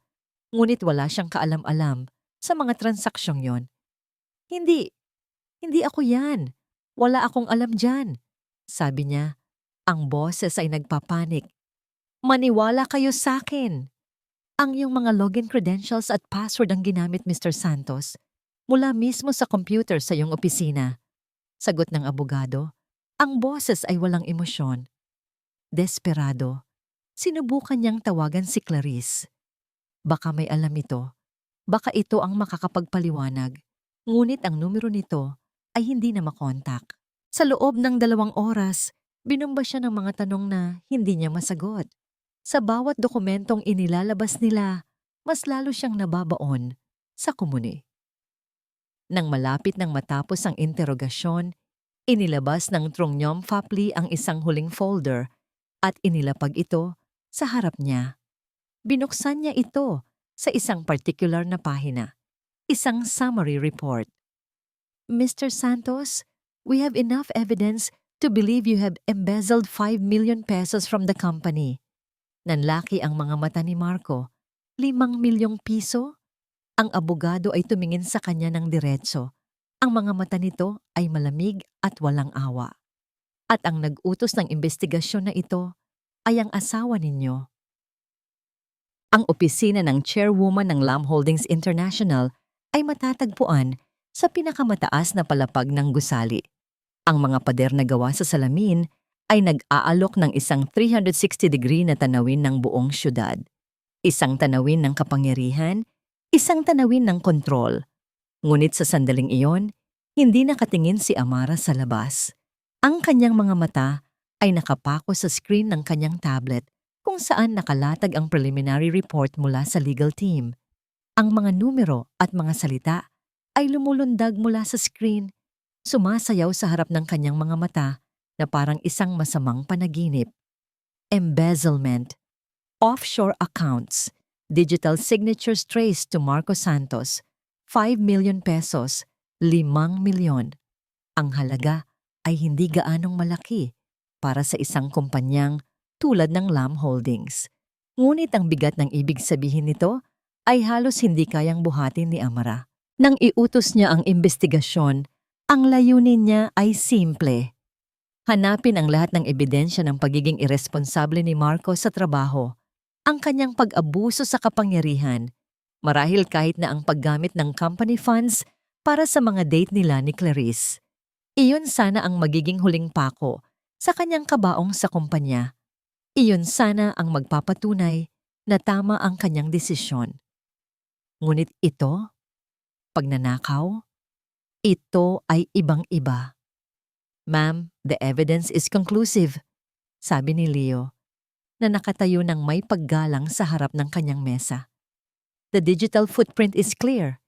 Ngunit wala siyang kaalam-alam sa mga transaksyong yon. Hindi ako yan. Wala akong alam dyan," sabi niya. Ang boses ay nagpapanik. "Maniwala kayo sa akin. Ang iyong mga login credentials at password ang ginamit, Mr. Santos, mula mismo sa computer sa iyong opisina." Sagot ng abogado. Ang boses ay walang emosyon. Desperado, sinubukan niyang tawagan si Clarice. Baka may alam ito. Baka ito ang makakapagpaliwanag. Ngunit ang numero nito ay hindi na makontak. Sa loob ng 2 oras, binomba siya ng mga tanong na hindi niya masagot. Sa bawat dokumentong inilalabas nila, mas lalo siyang nababaon sa komune. Nang malapit nang matapos ang interogasyon, inilabas ng Trong Nhom Phap Ly ang isang huling folder at inilapag ito sa harap niya. Binuksan niya ito sa isang particular na pahina, isang summary report. "Mr. Santos, we have enough evidence to believe you have embezzled 5 million pesos from the company." Nanlaki ang mga mata ni Marco. 5 milyong piso? Ang abogado ay tumingin sa kanya ng diretso. Ang mga mata nito ay malamig at walang awa. "At ang nag-utos ng investigasyon na ito ay ang asawa ninyo." Ang opisina ng chairwoman ng Lam Holdings International ay matatagpuan sa pinakamataas na palapag ng gusali. Ang mga pader na gawa sa salamin ay nag-aalok ng isang 360-degree na tanawin ng buong syudad. Isang tanawin ng kapangyarihan, isang tanawin ng kontrol. Ngunit sa sandaling iyon, hindi nakatingin si Amara sa labas. Ang kanyang mga mata ay nakapako sa screen ng kanyang tablet kung saan nakalatag ang preliminary report mula sa legal team. Ang mga numero at mga salita ay lumulundag mula sa screen, sumasayaw sa harap ng kanyang mga mata na parang isang masamang panaginip. Embezzlement, offshore accounts, digital signatures traced to Marco Santos, 5 million pesos, 5 milyon. Ang halaga ay hindi gaanong malaki para sa isang kumpanyang tulad ng Lam Holdings. Ngunit ang bigat ng ibig sabihin nito ay halos hindi kayang buhatin ni Amara. Nang iutos niya ang imbestigasyon, ang layunin niya ay simple. Hanapin ang lahat ng ebidensya ng pagiging irresponsable ni Marco sa trabaho, ang kanyang pag-abuso sa kapangyarihan, marahil kahit na ang paggamit ng company funds para sa mga date nila ni Clarice. Iyon sana ang magiging huling pako sa kanyang kabaong sa kumpanya. Iyon sana ang magpapatunay na tama ang kanyang desisyon. Ngunit ito, pagnanakaw, ito ay ibang-iba. "Ma'am, the evidence is conclusive," sabi ni Leo, na nakatayo ng may paggalang sa harap ng kanyang mesa. "The digital footprint is clear.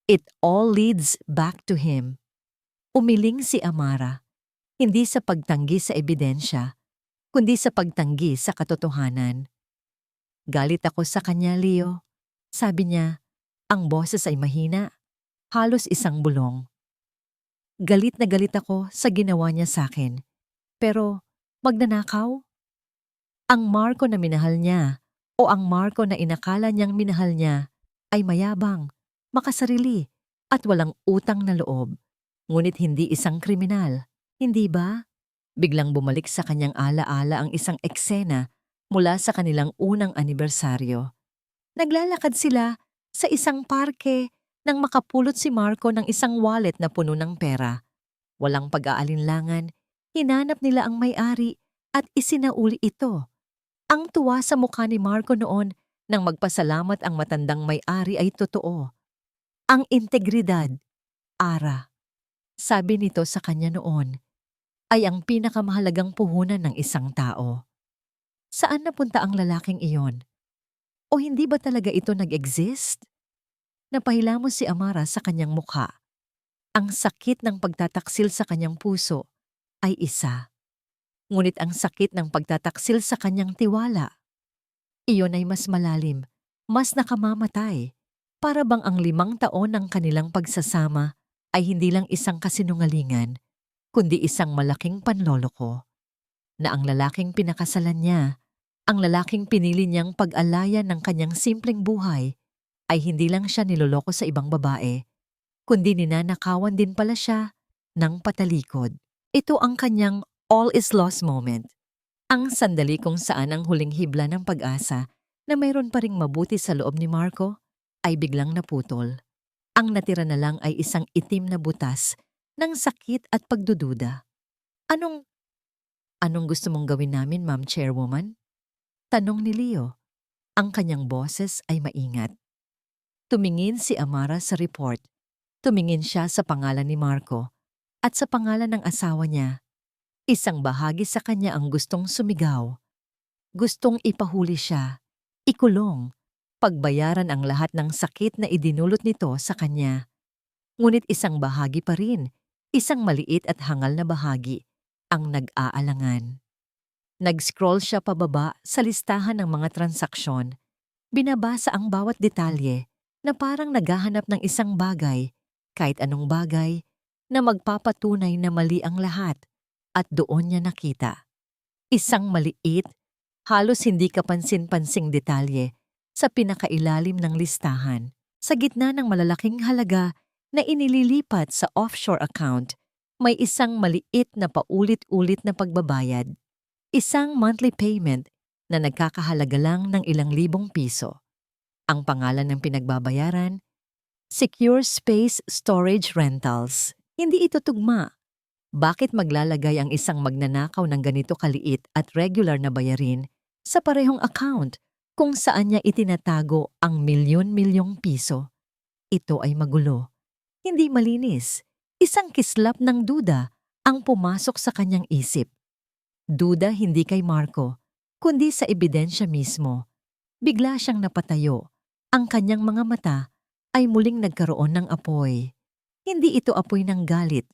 It all leads back to him." Umiling si Amara, hindi sa pagtanggi sa ebidensya, kundi sa pagtanggi sa katotohanan. "Galit ako sa kanya, Leo." Sabi niya, ang boses ay mahina, halos isang bulong. "Galit na galit ako sa ginawa niya sa akin. Pero magnanakaw? Ang Marco na minahal niya o ang Marco na inakala niyang minahal niya ay mayabang, makasarili at walang utang na loob. Ngunit hindi isang kriminal, hindi ba?" Biglang bumalik sa kanyang alaala ang isang eksena mula sa kanilang unang anibersaryo. Naglalakad sila sa isang parke nang makapulot si Marco ng isang wallet na puno ng pera. Walang pag-aalinlangan, hinanap nila ang may-ari at isinauli ito. Ang tuwa sa mukha ni Marco noon nang magpasalamat ang matandang may-ari ay totoo. Ang integridad, Ara, sabi nito sa kanya noon, ay ang pinakamahalagang puhunan ng isang tao. Saan napunta ang lalaking iyon? O hindi ba talaga ito nag-exist? Napahilamos si Amara sa kanyang mukha. Ang sakit ng pagtataksil sa kanyang puso ay isa. Ngunit ang sakit ng pagtataksil sa kanyang tiwala, iyon ay mas malalim, mas nakamamatay. Para bang ang 5 taon ng kanilang pagsasama ay hindi lang isang kasinungalingan, kundi isang malaking panloloko. Na ang lalaking pinakasalan niya, ang lalaking pinili niyang pag-alayan ng kanyang simpleng buhay, ay hindi lang siya niloloko sa ibang babae, kundi ninanakawan din pala siya ng patalikod. Ito ang kanyang all is lost moment. Ang sandali kung saan ang huling hibla ng pag-asa na mayroon pa ring mabuti sa loob ni Marco ay biglang naputol. Ang natira na lang ay isang itim na butas ng sakit at pagdududa. Anong gusto mong gawin namin, Ma'am Chairwoman?" Tanong ni Leo. Ang kanyang boses ay maingat. Tumingin si Amara sa report. Tumingin siya sa pangalan ni Marco at sa pangalan ng asawa niya. Isang bahagi sa kanya ang gustong sumigaw. Gustong ipahuli siya, ikulong, pagbayaran ang lahat ng sakit na idinulot nito sa kanya. Ngunit isang bahagi pa rin, isang maliit at hangal na bahagi, ang nag-aalangan. Nag-scroll siya pababa sa listahan ng mga transaksyon. Binabasa ang bawat detalye na parang naghahanap ng isang bagay, kahit anong bagay, na magpapatunay na mali ang lahat. At doon niya nakita. Isang maliit, halos hindi kapansin-pansing detalye sa pinakailalim ng listahan. Sa gitna ng malalaking halaga na inililipat sa offshore account, may isang maliit na paulit-ulit na pagbabayad. Isang monthly payment na nagkakahalaga lang ng ilang libong piso. Ang pangalan ng pinagbabayaran, Secure Space Storage Rentals. Hindi ito tugma. Bakit maglalagay ang isang magnanakaw ng ganito kaliit at regular na bayarin sa parehong account kung saan niya itinatago ang milyon-milyong piso? Ito ay magulo. Hindi malinis. Isang kislap ng duda ang pumasok sa kanyang isip. Duda hindi kay Marco, kundi sa ebidensya mismo. Bigla siyang napatayo. Ang kanyang mga mata ay muling nagkaroon ng apoy. Hindi ito apoy ng galit,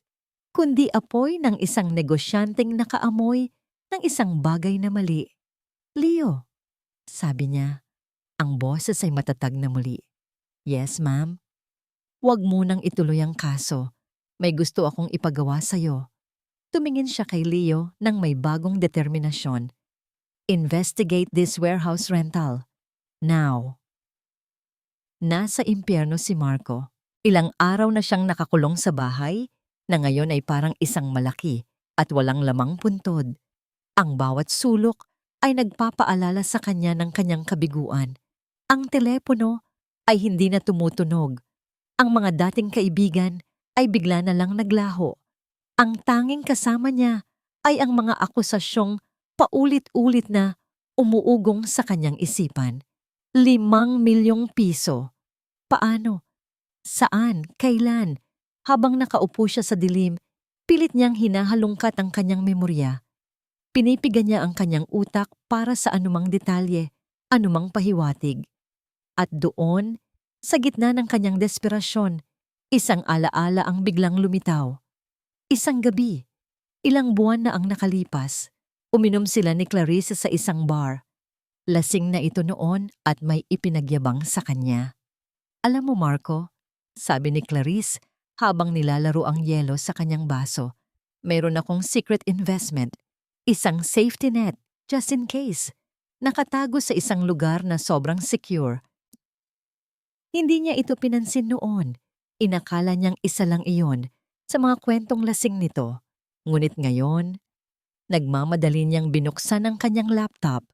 kundi apoy ng isang negosyanteng nakaamoy ng isang bagay na mali. "Leo," sabi niya. Ang boses ay matatag na muli. "Yes, ma'am." "Huwag munang ituloy ang kaso. May gusto akong ipagawa sa'yo." Tumingin siya kay Leo ng may bagong determinasyon. "Investigate this warehouse rental. Now." Nasa impyerno si Marco. Ilang araw na siyang nakakulong sa bahay na ngayon ay parang isang malaki at walang lamang puntod. Ang bawat sulok ay nagpapaalala sa kanya ng kanyang kabiguan. Ang telepono ay hindi na tumutunog. Ang mga dating kaibigan ay bigla na lang naglaho. Ang tanging kasama niya ay ang mga akusasyong paulit-ulit na umuugong sa kanyang isipan. 5 milyong piso. Paano? Saan? Kailan? Habang nakaupo siya sa dilim, pilit niyang hinahalungkat ang kanyang memorya. Pinipiga niya ang kanyang utak para sa anumang detalye, anumang pahiwatig. At doon, sa gitna ng kanyang desperasyon, isang alaala ang biglang lumitaw. Isang gabi, ilang buwan na ang nakalipas, uminom sila ni Clarice sa isang bar. Lasing na ito noon at may ipinagyabang sa kanya. "Alam mo, Marco," sabi ni Clarice habang nilalaro ang yelo sa kanyang baso, "mayroon akong secret investment, isang safety net, just in case. Nakatago sa isang lugar na sobrang secure." Hindi niya ito pinansin noon. Inakala niyang isa lang iyon sa mga kwentong lasing nito. Ngunit ngayon, nagmamadali niyang binuksan ang kanyang laptop.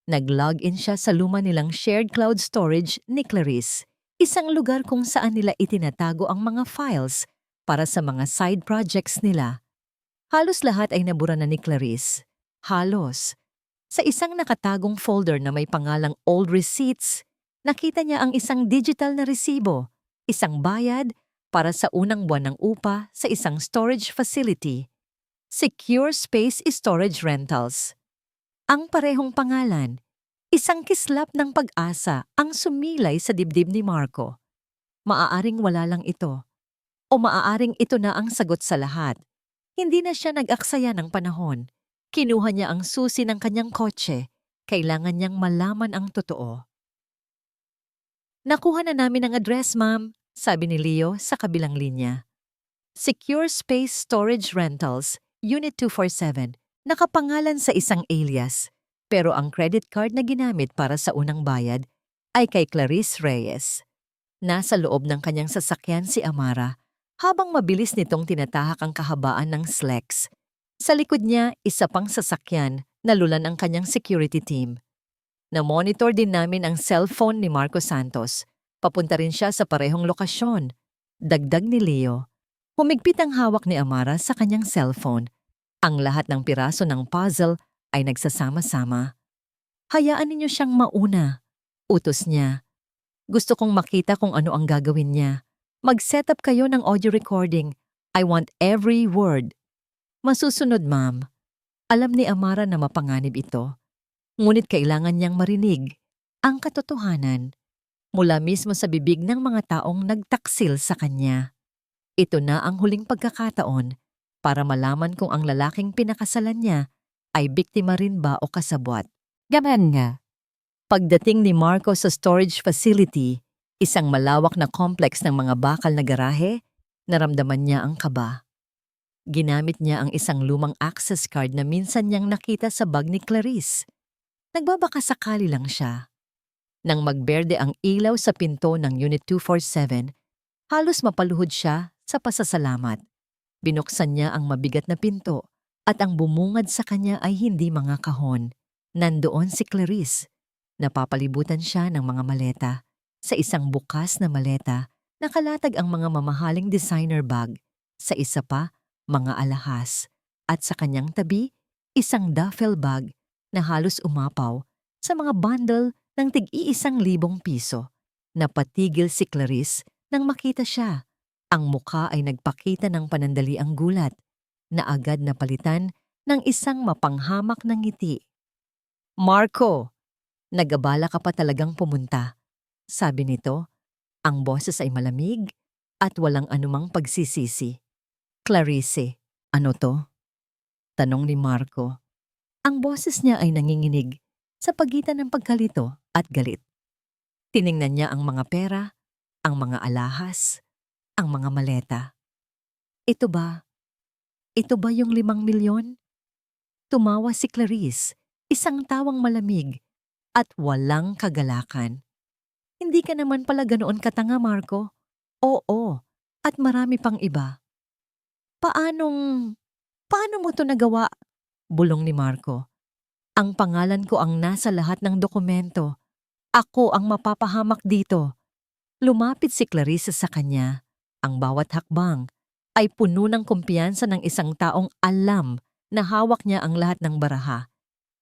Nag-login siya sa luma nilang shared cloud storage ni Clarice, isang lugar kung saan nila itinatago ang mga files para sa mga side projects nila. Halos lahat ay nabura na ni Clarice. Halos. Sa isang nakatagong folder na may pangalang Old Receipts, nakita niya ang isang digital na resibo, isang bayad para sa unang buwan ng upa sa isang storage facility. Secure Space Storage Rentals. Ang parehong pangalan, isang kislap ng pag-asa ang sumilay sa dibdib ni Marco. Maaaring wala lang ito, o maaaring ito na ang sagot sa lahat. Hindi na siya nag-aksaya ng panahon. Kinuha niya ang susi ng kanyang kotse. Kailangan niyang malaman ang totoo. "Nakuha na namin ang address, ma'am," sabi ni Leo sa kabilang linya. Secure Space Storage Rentals, Unit 247. Nakapangalan sa isang alias, pero ang credit card na ginamit para sa unang bayad ay kay Clarice Reyes. Nasa loob ng kanyang sasakyan si Amara, habang mabilis nitong tinatahak ang kahabaan ng Slex. Sa likod niya, isa pang sasakyan na lulan ang kanyang security team. Na-monitor din namin ang cellphone ni Marco Santos. Papunta rin siya sa parehong lokasyon. Dagdag ni Leo. Humigpit ang hawak ni Amara sa kanyang cellphone. Ang lahat ng piraso ng puzzle ay nagsasama-sama. "Hayaan ninyo siyang mauna," utos niya. "Gusto kong makita kung ano ang gagawin niya. Mag-set up kayo ng audio recording. I want every word." "Masusunod, ma'am." Alam ni Amara na mapanganib ito. Ngunit kailangan niyang marinig ang katotohanan mula mismo sa bibig ng mga taong nagtaksil sa kanya. Ito na ang huling pagkakataon para malaman kung ang lalaking pinakasalan niya ay biktima rin ba o kasabwat. Gaman nga. Pagdating ni Marco sa storage facility, isang malawak na complex ng mga bakal na garahe, naramdaman niya ang kaba. Ginamit niya ang isang lumang access card na minsan niyang nakita sa bag ni Clarice. Nagbabakasakali lang siya. Nang magberde ang ilaw sa pinto ng Unit 247, halos mapaluhod siya sa pasasalamat. Binuksan niya ang mabigat na pinto at ang bumungad sa kanya ay hindi mga kahon. Nandoon si Clarice. Napapalibutan siya ng mga maleta. Sa isang bukas na maleta, nakalatag ang mga mamahaling designer bag. Sa isa pa, mga alahas. At sa kanyang tabi, isang duffel bag na halos umapaw sa mga bundle ng tig-1,000 piso. Napatigil si Clarice nang makita siya. Ang muka ay nagpakita ng panandaliang gulat na agad napalitan ng isang mapanghamak na ngiti. Marco, nag-abala ka pa talagang pumunta. Sabi nito, ang boses ay malamig at walang anumang pagsisisi. Clarice, ano to? Tanong ni Marco. Ang boses niya ay nanginginig sa pagitan ng pagkalito at galit. Tiningnan niya ang mga pera, ang mga alahas, ang mga maleta. Ito ba? Ito ba yung 5 milyon? Tumawa si Clarice, isang tawang malamig at walang kagalakan. Hindi ka naman pala ganoon katanga, Marco. Oo, at marami pang iba. Paanong, paano mo to nagawa? Bulong ni Marco. Ang pangalan ko ang nasa lahat ng dokumento. Ako ang mapapahamak dito. Lumapit si Clarissa sa kanya. Ang bawat hakbang ay puno ng kumpiyansa ng isang taong alam na hawak niya ang lahat ng baraha.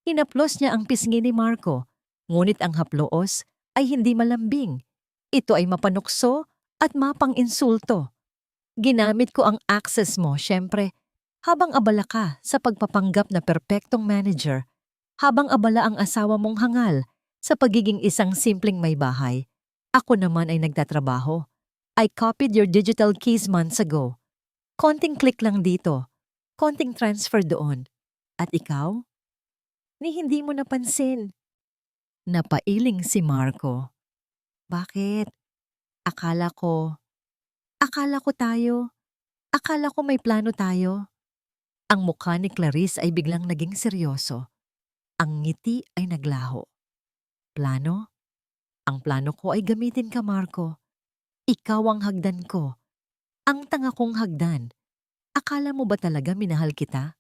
Hinaplos niya ang pisngi ni Marco, ngunit ang haploos ay hindi malambing. Ito ay mapanukso at mapang-insulto. Ginamit ko ang access mo, syempre, habang abala ka sa pagpapanggap na perpektong manager, habang abala ang asawa mong hangal sa pagiging isang simpleng may bahay. Ako naman ay nagtatrabaho. I copied your digital keys months ago. Konting click lang dito, konting transfer doon. At ikaw? Ni hindi mo napansin. Napailing si Marco. Bakit? Akala ko tayo. Akala ko may plano tayo. Ang mukha ni Clarice ay biglang naging seryoso. Ang ngiti ay naglaho. Plano? Ang plano ko ay gamitin ka, Marco. Ikaw ang hagdan ko. Ang tanga kong hagdan. Akala mo ba talaga minahal kita?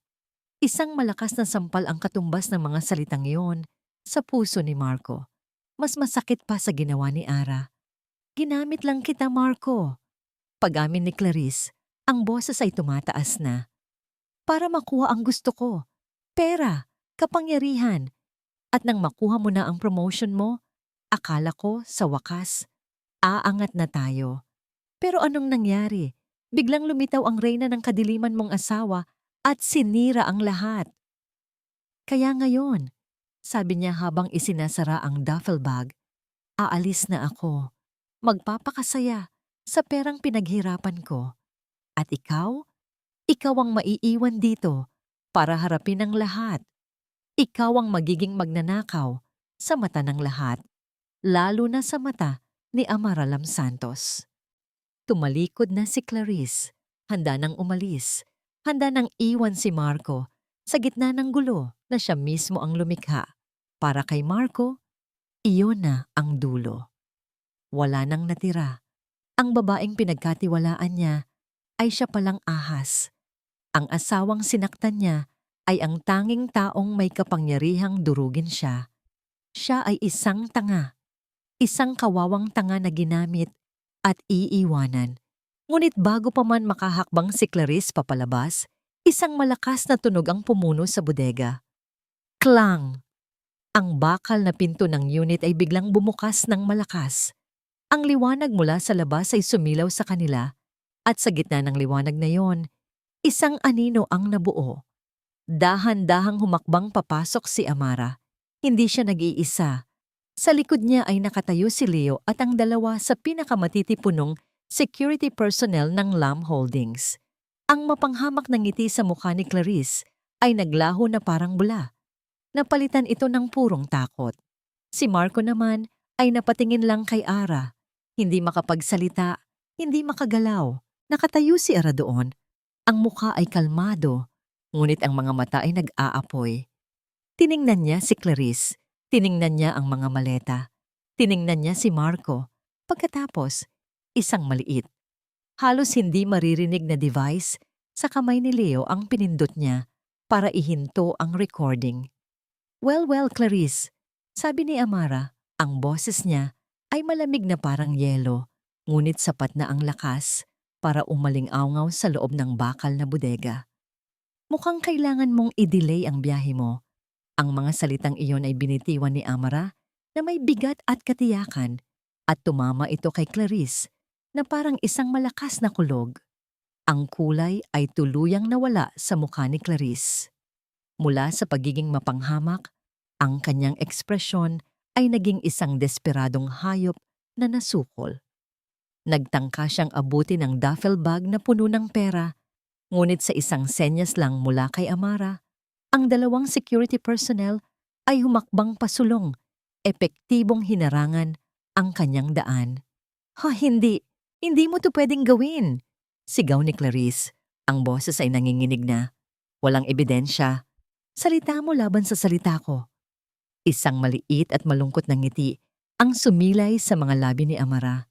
Isang malakas na sampal ang katumbas ng mga salitang iyon sa puso ni Marco. Mas masakit pa sa ginawa ni Ara. Ginamit lang kita, Marco. Pag-amin ni Clarice, ang boses ay tumataas na. Para makuha ang gusto ko. Pera, kapangyarihan. At nang makuha mo na ang promotion mo, akala ko sa wakas, aangat na tayo. Pero anong nangyari? Biglang lumitaw ang reyna ng kadiliman mong asawa at sinira ang lahat. Kaya ngayon, sabi niya habang isinasara ang duffel bag, aalis na ako. Magpapakasaya sa perang pinaghirapan ko. At ikaw? Ikaw ang maiiwan dito para harapin ang lahat. Ikaw ang magiging magnanakaw sa mata ng lahat, lalo na sa mata ni Amaralam Santos. Tumalikod na si Clarice, handa nang umalis, handa nang iwan si Marco sa gitna ng gulo na siya mismo ang lumikha. Para kay Marco, iyon na ang dulo. Wala nang natira. Ang babaeng pinagkatiwalaan niya ay siya palang ahas. Ang asawang sinaktan niya ay ang tanging taong may kapangyarihang durugin siya. Siya ay isang tanga, isang kawawang tanga na ginamit at iiwanan. Ngunit bago pa man makahakbang si Clarice papalabas, isang malakas na tunog ang pumuno sa bodega. Klang! Ang bakal na pinto ng unit ay biglang bumukas ng malakas. Ang liwanag mula sa labas ay sumilaw sa kanila at sa gitna ng liwanag na yon, isang anino ang nabuo. Dahan-dahang humakbang papasok si Amara. Hindi siya nag-iisa. Sa likod niya ay nakatayo si Leo at ang dalawa sa pinakamatitipunong security personnel ng Lam Holdings. Ang mapanghamak na ngiti sa mukha ni Clarice ay naglaho na parang bula. Napalitan ito ng purong takot. Si Marco naman ay napatingin lang kay Ara. Hindi makapagsalita, hindi makagalaw. Nakatayo si Ara doon. Ang mukha ay kalmado, ngunit ang mga mata ay nag-aapoy. Tiningnan niya si Clarice, tiningnan niya ang mga maleta, tiningnan niya si Marco. Pagkatapos, isang maliit, halos hindi maririnig na device sa kamay ni Leo ang pinindot niya para ihinto ang recording. Well, Clarice, sabi ni Amara, ang boses niya ay malamig na parang yelo, ngunit sapat na ang lakas para umaling-awngaw sa loob ng bakal na bodega. Mukhang kailangan mong i-delay ang biyahe mo. Ang mga salitang iyon ay binitiwan ni Amara na may bigat at katiyakan at tumama ito kay Clarice na parang isang malakas na kulog. Ang kulay ay tuluyang nawala sa mukha ni Clarice. Mula sa pagiging mapanghamak, ang kanyang ekspresyon ay naging isang desperadong hayop na nasukol. Nagtangka siyang abutin ang duffel bag na puno ng pera, ngunit sa isang senyas lang mula kay Amara, ang dalawang security personnel ay humakbang pasulong, epektibong hinarangan ang kanyang daan. "Ha, hindi! Hindi mo to pwedeng gawin!" Sigaw ni Clarice. Ang boses ay nanginginig na. "Walang ebidensya. Salita mo laban sa salita ko." Isang maliit at malungkot na ngiti ang sumilay sa mga labi ni Amara.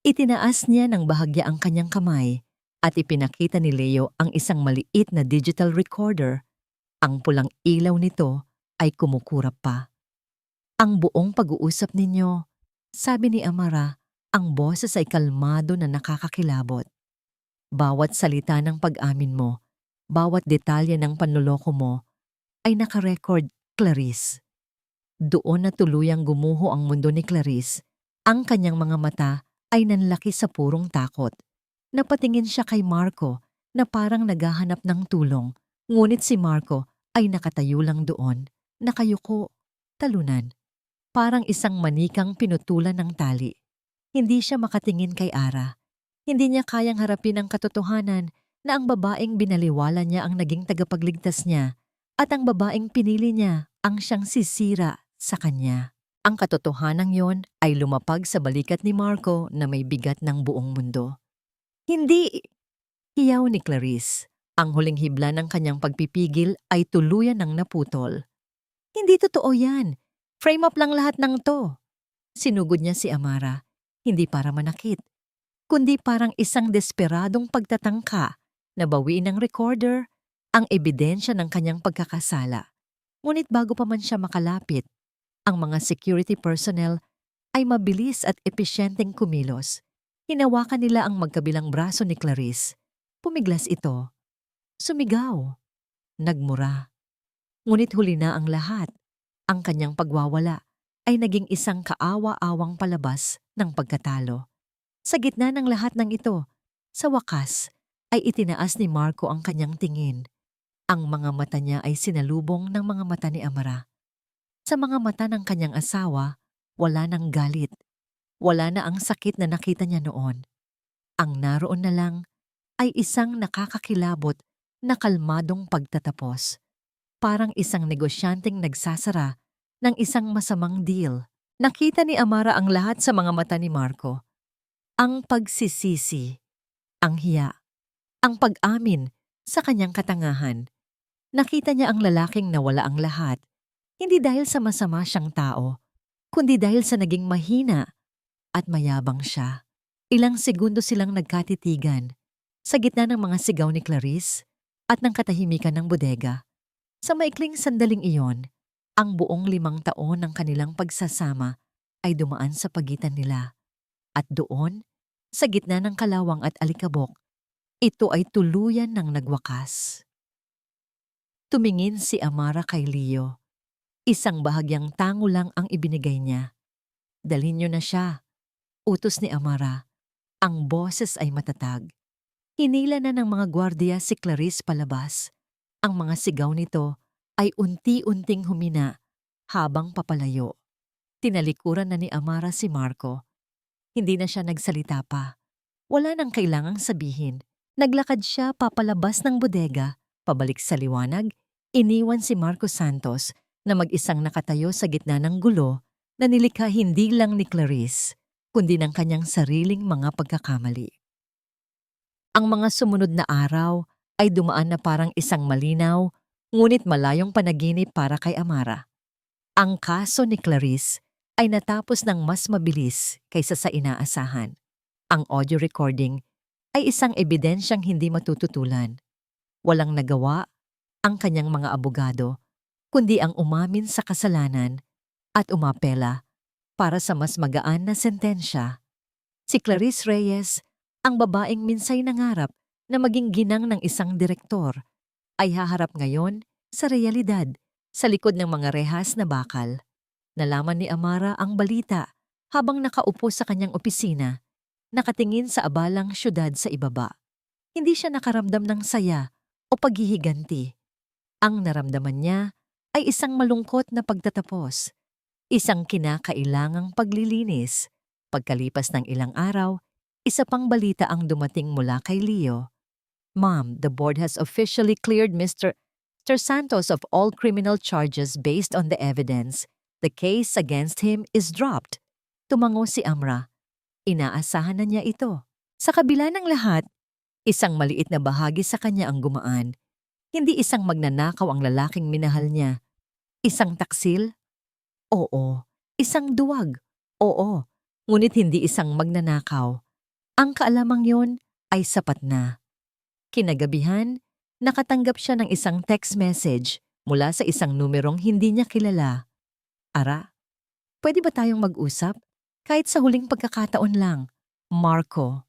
Itinaas niya ng bahagya ang kanyang kamay at ipinakita ni Leo ang isang maliit na digital recorder. Ang pulang ilaw nito ay kumukurap pa. "Ang buong pag-uusap ninyo," sabi ni Amara, ang boses ay kalmado na nakakakilabot. "Bawat salita ng pag-amin mo, bawat detalye ng panloloko mo, ay nakarecord, Clarice." Doon na tuluyang gumuho ang mundo ni Clarice. Ang kanyang mga mata ay nanlaki sa purong takot. Napatingin siya kay Marco na parang naghahanap ng tulong, ngunit si Marco ay nakatayo lang doon, nakayuko, talunan. Parang isang manikang pinutulan ng tali. Hindi siya makatingin kay Ara. Hindi niya kayang harapin ang katotohanan na ang babaeng binaliwala niya ang naging tagapagligtas niya at ang babaeng pinili niya ang siyang sisira sa kanya. Ang katotohanan yon ay lumapag sa balikat ni Marco na may bigat ng buong mundo. "Hindi!" Hiyaw ni Clarice. Ang huling hibla ng kanyang pagpipigil ay tuluyan ng naputol. "Hindi totoo yan. Frame up lang lahat ng to." Sinugod niya si Amara, hindi para manakit, kundi parang isang desperadong pagtatangka na bawiin ng recorder ang ebidensya ng kanyang pagkakasala. Ngunit bago pa man siya makalapit, ang mga security personnel ay mabilis at episyenteng kumilos. Hinawakan nila ang magkabilang braso ni Clarice. Pumiglas ito. Sumigaw. Nagmura. Ngunit huli na ang lahat. Ang kanyang pagwawala ay naging isang kaawa-awang palabas ng pagkatalo. Sa gitna ng lahat ng ito, sa wakas, ay itinaas ni Marco ang kanyang tingin. Ang mga mata niya ay sinalubong ng mga mata ni Amara. Sa mga mata ng kanyang asawa, wala nang galit. Wala na ang sakit na nakita niya noon. Ang naroon na lang ay isang nakakakilabot na kalmadong pagtatapos. Parang isang negosyanteng nagsasara ng isang masamang deal. Nakita ni Amara ang lahat sa mga mata ni Marco. Ang pagsisisi, ang hiya, ang pag-amin sa kanyang katangahan. Nakita niya ang lalaking nawala ang lahat, hindi dahil sa masama siyang tao, kundi dahil sa naging mahina at mayabang siya. Ilang segundo silang nagkatitigan sa gitna ng mga sigaw ni Clarice at ng katahimikan ng bodega. Sa maikling sandaling iyon, ang buong 5 taon ng kanilang pagsasama ay dumaan sa pagitan nila. At doon, sa gitna ng kalawang at alikabok, ito ay tuluyan ng nagwakas. Tumingin si Amara kay Leo. Isang bahagyang tango lang ang ibinigay niya. "Dalhin niyo na siya," utos ni Amara. Ang boses ay matatag. Hinila na ng mga gwardiya si Clarice palabas. Ang mga sigaw nito ay unti-unting humina habang papalayo. Tinalikuran na ni Amara si Marco. Hindi na siya nagsalita pa. Wala nang kailangang sabihin. Naglakad siya papalabas ng bodega, pabalik sa liwanag, iniwan si Marco Santos na mag-isang nakatayo sa gitna ng gulo na nilikha hindi lang ni Clarice, kundi ng kanyang sariling mga pagkakamali. Ang mga sumunod na araw ay dumaan na parang isang malinaw, ngunit malayong panaginip para kay Amara. Ang kaso ni Clarice ay natapos ng mas mabilis kaysa sa inaasahan. Ang audio recording ay isang ebidensyang hindi matututulan. Walang nagawa ang kanyang mga abogado, kundi ang umamin sa kasalanan at umapela para sa mas magaan na sentensya. Si Clarice Reyes, ang babaeng minsay nangarap na maging ginang ng isang direktor, ay haharap ngayon sa realidad sa likod ng mga rehas na bakal. Nalaman ni Amara ang balita habang nakaupo sa kanyang opisina, nakatingin sa abalang syudad sa ibaba. Hindi siya nakaramdam ng saya o paghihiganti. Ang naramdaman niya ay isang malungkot na pagtatapos, isang kinakailangang paglilinis. Pagkalipas ng ilang araw, isa pang balita ang dumating mula kay Leo. Ma'am, the board has officially cleared Mr. Santos of all criminal charges based on the evidence. The case against him is dropped. Tumango si Amra. Inaasahan na niya ito. Sa kabila ng lahat, isang maliit na bahagi sa kanya ang gumaan. Hindi isang magnanakaw ang lalaking minahal niya. Isang taksil? Oo. Isang duwag? Oo. Ngunit hindi isang magnanakaw. Ang kaalamang yon ay sapat na. Kinagabihan, nakatanggap siya ng isang text message mula sa isang numerong hindi niya kilala. Ara, pwede ba tayong mag-usap? Kahit sa huling pagkakataon lang. Marco.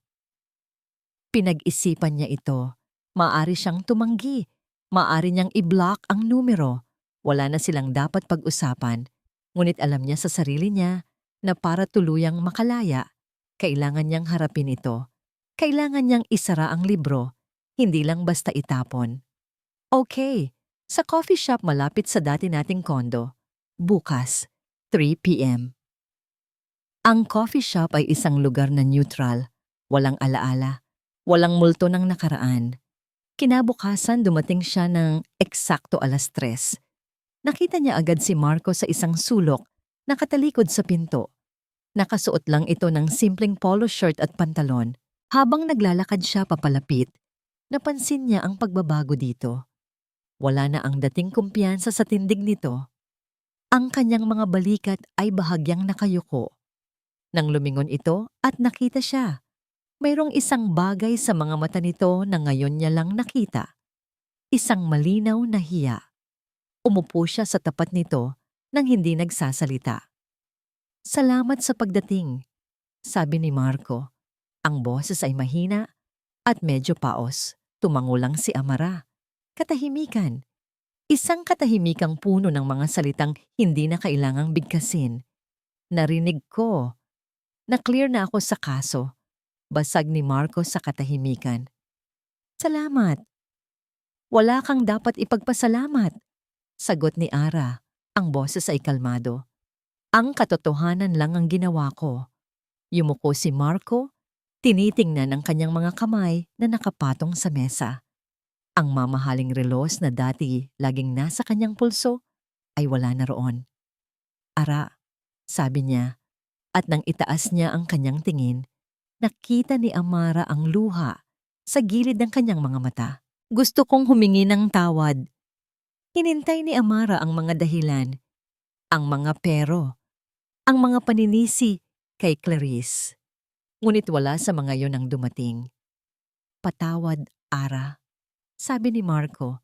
Pinag-isipan niya ito. Maaari siyang tumanggi. Maaari niyang i-block ang numero. Wala na silang dapat pag-usapan. Ngunit alam niya sa sarili niya na para tuluyang makalaya, kailangan niyang harapin ito. Kailangan niyang isara ang libro, hindi lang basta itapon. Okay, sa coffee shop malapit sa dati nating kondo. Bukas, 3 p.m. Ang coffee shop ay isang lugar na neutral, walang alaala, walang multo ng nakaraan. Kinabukasan dumating siya ng eksakto 3:00. Nakita niya agad si Marco sa isang sulok, nakatalikod sa pinto. Nakasuot lang ito ng simpleng polo shirt at pantalon. Habang naglalakad siya papalapit, napansin niya ang pagbabago dito. Wala na ang dating kumpiyansa sa tindig nito. Ang kanyang mga balikat ay bahagyang nakayuko. Nang lumingon ito at nakita siya, mayroong isang bagay sa mga mata nito na ngayon niya lang nakita. Isang malinaw na hiya. Umupo siya sa tapat nito nang hindi nagsasalita. Salamat sa pagdating, sabi ni Marco. Ang boses ay mahina at medyo paos. Tumango lang si Amara. Katahimikan. Isang katahimikang puno ng mga salitang hindi na kailangang bigkasin. Narinig ko. Na-clear na ako sa kaso. Basag ni Marco sa katahimikan. Salamat. Wala kang dapat ipagpasalamat. Sagot ni Ara. Ang boses ay kalmado. Ang katotohanan lang ang ginawa ko. Yumuko si Marco, tinitingnan ang kanyang mga kamay na nakapatong sa mesa. Ang mamahaling relos na dati laging nasa kanyang pulso ay wala na roon. Ara, sabi niya, at nang itaas niya ang kanyang tingin, nakita ni Amara ang luha sa gilid ng kanyang mga mata. Gusto kong humingi ng tawad. Hinintay ni Amara ang mga dahilan, ang mga pero, ang mga paninisi kay Clarice. Ngunit wala sa mga yon ang dumating. Patawad, Ara, sabi ni Marco.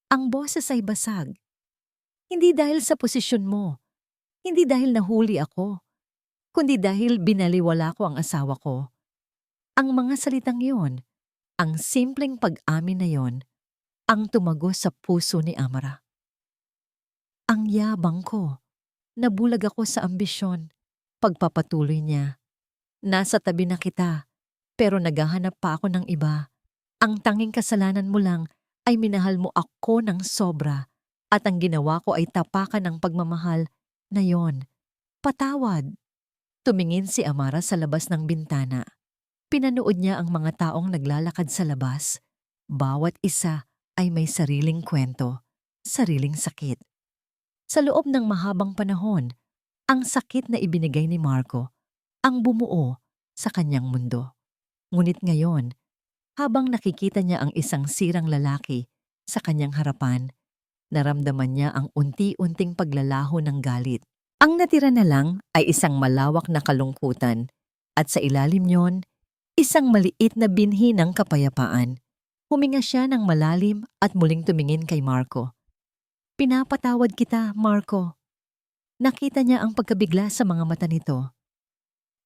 Ang boses ay basag. Hindi dahil sa posisyon mo, hindi dahil nahuli ako, kundi dahil binaliwala ko ang asawa ko. Ang mga salitang yon, ang simpleng pag-amin na yon, ang tumagos sa puso ni Amara. Ang yabang ko, nabulag ako sa ambisyon, pagpapatuloy niya. Nasa tabi na kita, pero naghahanap pa ako ng iba. Ang tanging kasalanan mo lang ay minahal mo ako ng sobra at ang ginawa ko ay tapakan ng pagmamahal na yon. Patawad. Tumingin si Amara sa labas ng bintana. Pinanood niya ang mga taong naglalakad sa labas. Bawat isa ay may sariling kwento, sariling sakit. Sa loob ng mahabang panahon, ang sakit na ibinigay ni Marco ang bumuo sa kanyang mundo. Ngunit ngayon, habang nakikita niya ang isang sirang lalaki sa kanyang harapan, naramdaman niya ang unti-unting paglalaho ng galit. Ang natira na lang ay isang malawak na kalungkutan at sa ilalim niyon, isang maliit na binhi ng kapayapaan. Huminga siya ng malalim at muling tumingin kay Marco. Pinapatawad kita, Marco. Nakita niya ang pagkabigla sa mga mata nito.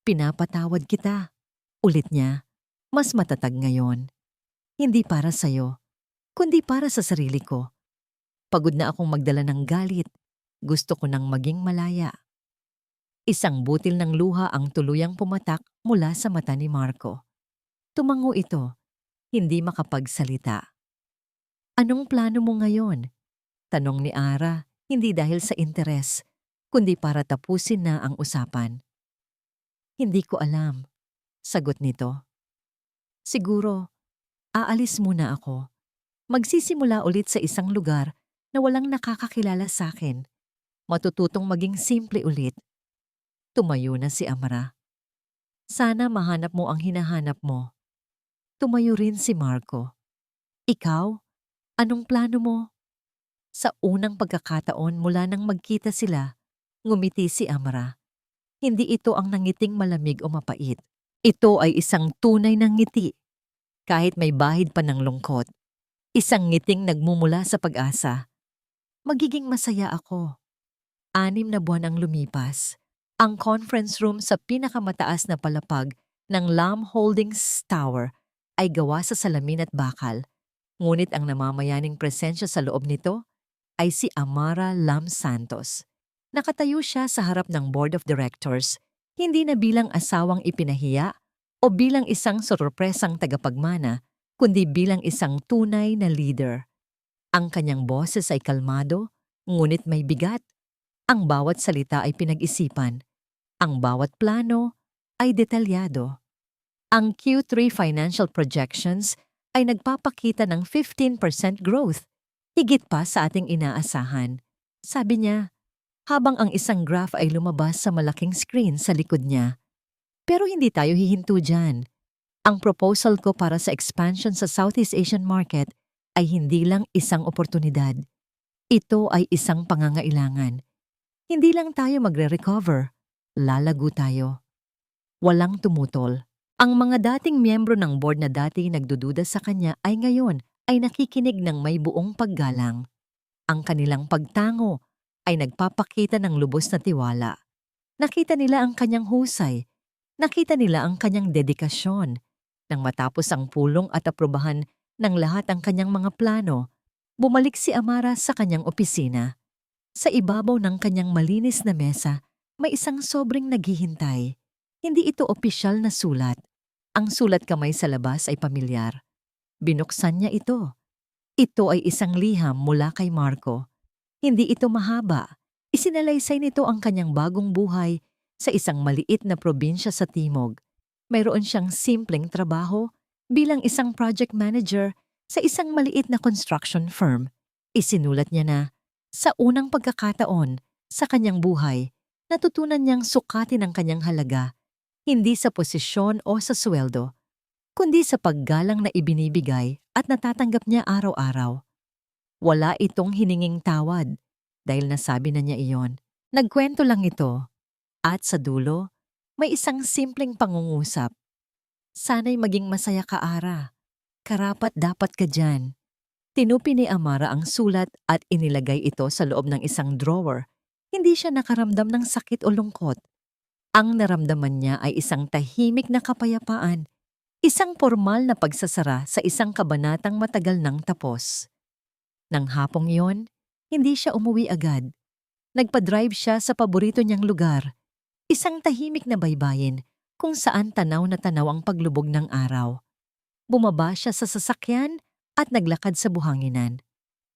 Pinapatawad kita, ulit niya, mas matatag ngayon. Hindi para sa'yo, kundi para sa sarili ko. Pagod na akong magdala ng galit. Gusto ko nang maging malaya. Isang butil ng luha ang tuluyang pumatak mula sa mata ni Marco. Tumango ito, hindi makapagsalita. Anong plano mo ngayon? Tanong ni Ara, hindi dahil sa interes, kundi para tapusin na ang usapan. Hindi ko alam, sagot nito. Siguro, aalis muna ako. Magsisimula ulit sa isang lugar na walang nakakakilala sa akin. Matututong maging simple ulit. Tumayo na si Amara. Sana mahanap mo ang hinahanap mo. Tumayo rin si Marco. Ikaw, anong plano mo? Sa unang pagkakataon mula nang magkita sila, ngumiti si Amara. Hindi ito ang nangiting malamig o mapait. Ito ay isang tunay na ngiti. Kahit may bahid pa ng lungkot. Isang ngiting nagmumula sa pag-asa. Magiging masaya ako. 6 na buwan ang lumipas. Ang conference room sa pinakamataas na palapag ng Lam Holdings Tower ay gawa sa salamin at bakal. Ngunit ang namamayaning presensya sa loob nito ay si Amara Lam Santos. Nakatayo siya sa harap ng board of directors, hindi na bilang asawang ipinahiya o bilang isang sorpresang tagapagmana, kundi bilang isang tunay na leader. Ang kanyang boses ay kalmado, ngunit may bigat. Ang bawat salita ay pinag-isipan. Ang bawat plano ay detalyado. Ang Q3 financial projections ay nagpapakita ng 15% growth, higit pa sa ating inaasahan. Sabi niya, habang ang isang graph ay lumabas sa malaking screen sa likod niya. Pero hindi tayo hihinto dyan. Ang proposal ko para sa expansion sa Southeast Asian market ay hindi lang isang oportunidad. Ito ay isang pangangailangan. Hindi lang tayo magre-recover, lalago tayo. Walang tumutol. Ang mga dating miyembro ng board na dati nagdududa sa kanya ay ngayon ay nakikinig ng may buong paggalang. Ang kanilang pagtango ay nagpapakita ng lubos na tiwala. Nakita nila ang kanyang husay. Nakita nila ang kanyang dedikasyon. Nang matapos ang pulong at aprubahan ng lahat ang kanyang mga plano, bumalik si Amara sa kanyang opisina. Sa ibabaw ng kanyang malinis na mesa, may isang sobrang naghihintay. Hindi ito opisyal na sulat. Ang sulat kamay sa labas ay pamilyar. Binuksan niya ito. Ito ay isang liham mula kay Marco. Hindi ito mahaba. Isinalaysay nito ang kanyang bagong buhay sa isang maliit na probinsya sa Timog. Mayroon siyang simpleng trabaho bilang isang project manager sa isang maliit na construction firm. Isinulat niya na, sa unang pagkakataon sa kanyang buhay, natutunan niyang sukatin ang kanyang halaga, hindi sa posisyon o sa sweldo, kundi sa paggalang na ibinibigay at natatanggap niya araw-araw. Wala itong hininging tawad dahil nasabi na niya iyon. Nagkwento lang ito. At sa dulo, may isang simpleng pangungusap. Sana'y maging masaya ka, Ara. Karapat dapat ka dyan. Tinupi ni Amara ang sulat at inilagay ito sa loob ng isang drawer. Hindi siya nakaramdam ng sakit o lungkot. Ang naramdaman niya ay isang tahimik na kapayapaan, isang formal na pagsasara sa isang kabanatang matagal nang tapos. Nang hapong iyon, hindi siya umuwi agad. Nagpa-drive siya sa paborito niyang lugar, isang tahimik na baybayin kung saan tanaw na tanaw ang paglubog ng araw. Bumaba siya sa sasakyan at naglakad sa buhanginan.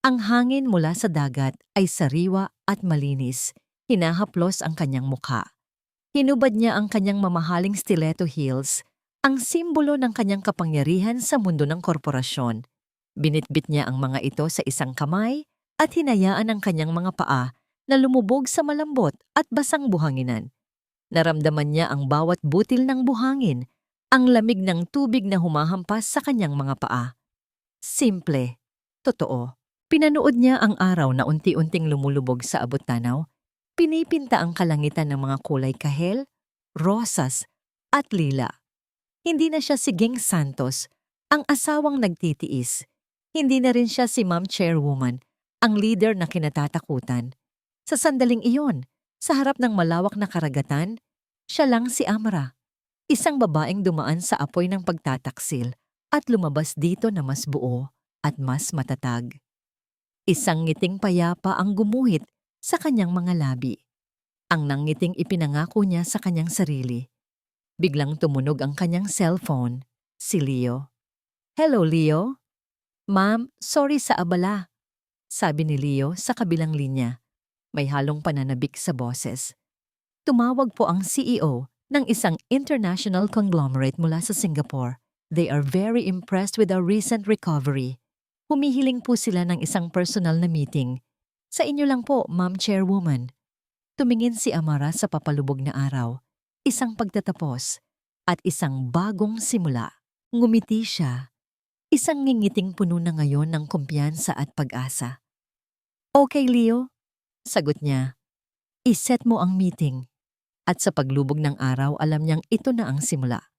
Ang hangin mula sa dagat ay sariwa at malinis, hinahaplos ang kanyang mukha. Hinubad niya ang kanyang mamahaling stiletto heels, ang simbolo ng kanyang kapangyarihan sa mundo ng korporasyon. Binitbit niya ang mga ito sa isang kamay at hinayaan ang kanyang mga paa na lumubog sa malambot at basang buhanginan. Naramdaman niya ang bawat butil ng buhangin, ang lamig ng tubig na humahampas sa kanyang mga paa. Simple, totoo. Pinanood niya ang araw na unti-unting lumulubog sa abot-tanaw. Pinipinta ang kalangitan ng mga kulay kahel, rosas, at lila. Hindi na siya si Ging Santos, ang asawang nagtitiis. Hindi na rin siya si Ma'am Chairwoman, ang leader na kinatatakutan. Sa sandaling iyon, Sa harap ng malawak na karagatan, siya lang si Amara, isang babaeng dumaan sa apoy ng pagtataksil at lumabas dito na mas buo at mas matatag. Isang ngiting payapa ang gumuhit sa kanyang mga labi. Ang nangiting ipinangako niya sa kanyang sarili. Biglang tumunog ang kanyang cellphone, si Leo. "Hello, Leo?" "Ma'am, sorry sa abala," sabi ni Leo sa kabilang linya. May halong pananabik sa boses. Tumawag po ang CEO ng isang international conglomerate mula sa Singapore. They are very impressed with our recent recovery. Humihiling po sila ng isang personal na meeting. Sa inyo lang po, Ma'am Chairwoman. Tumingin si Amara sa papalubog na araw, isang pagtatapos, at isang bagong simula. Ngumiti siya, isang ngingiting puno na ngayon ng kumpiyansa at pag-asa. "Okay, Leo," sagot niya. "I-set mo ang meeting." At sa paglubog ng araw, alam niyang ito na ang simula.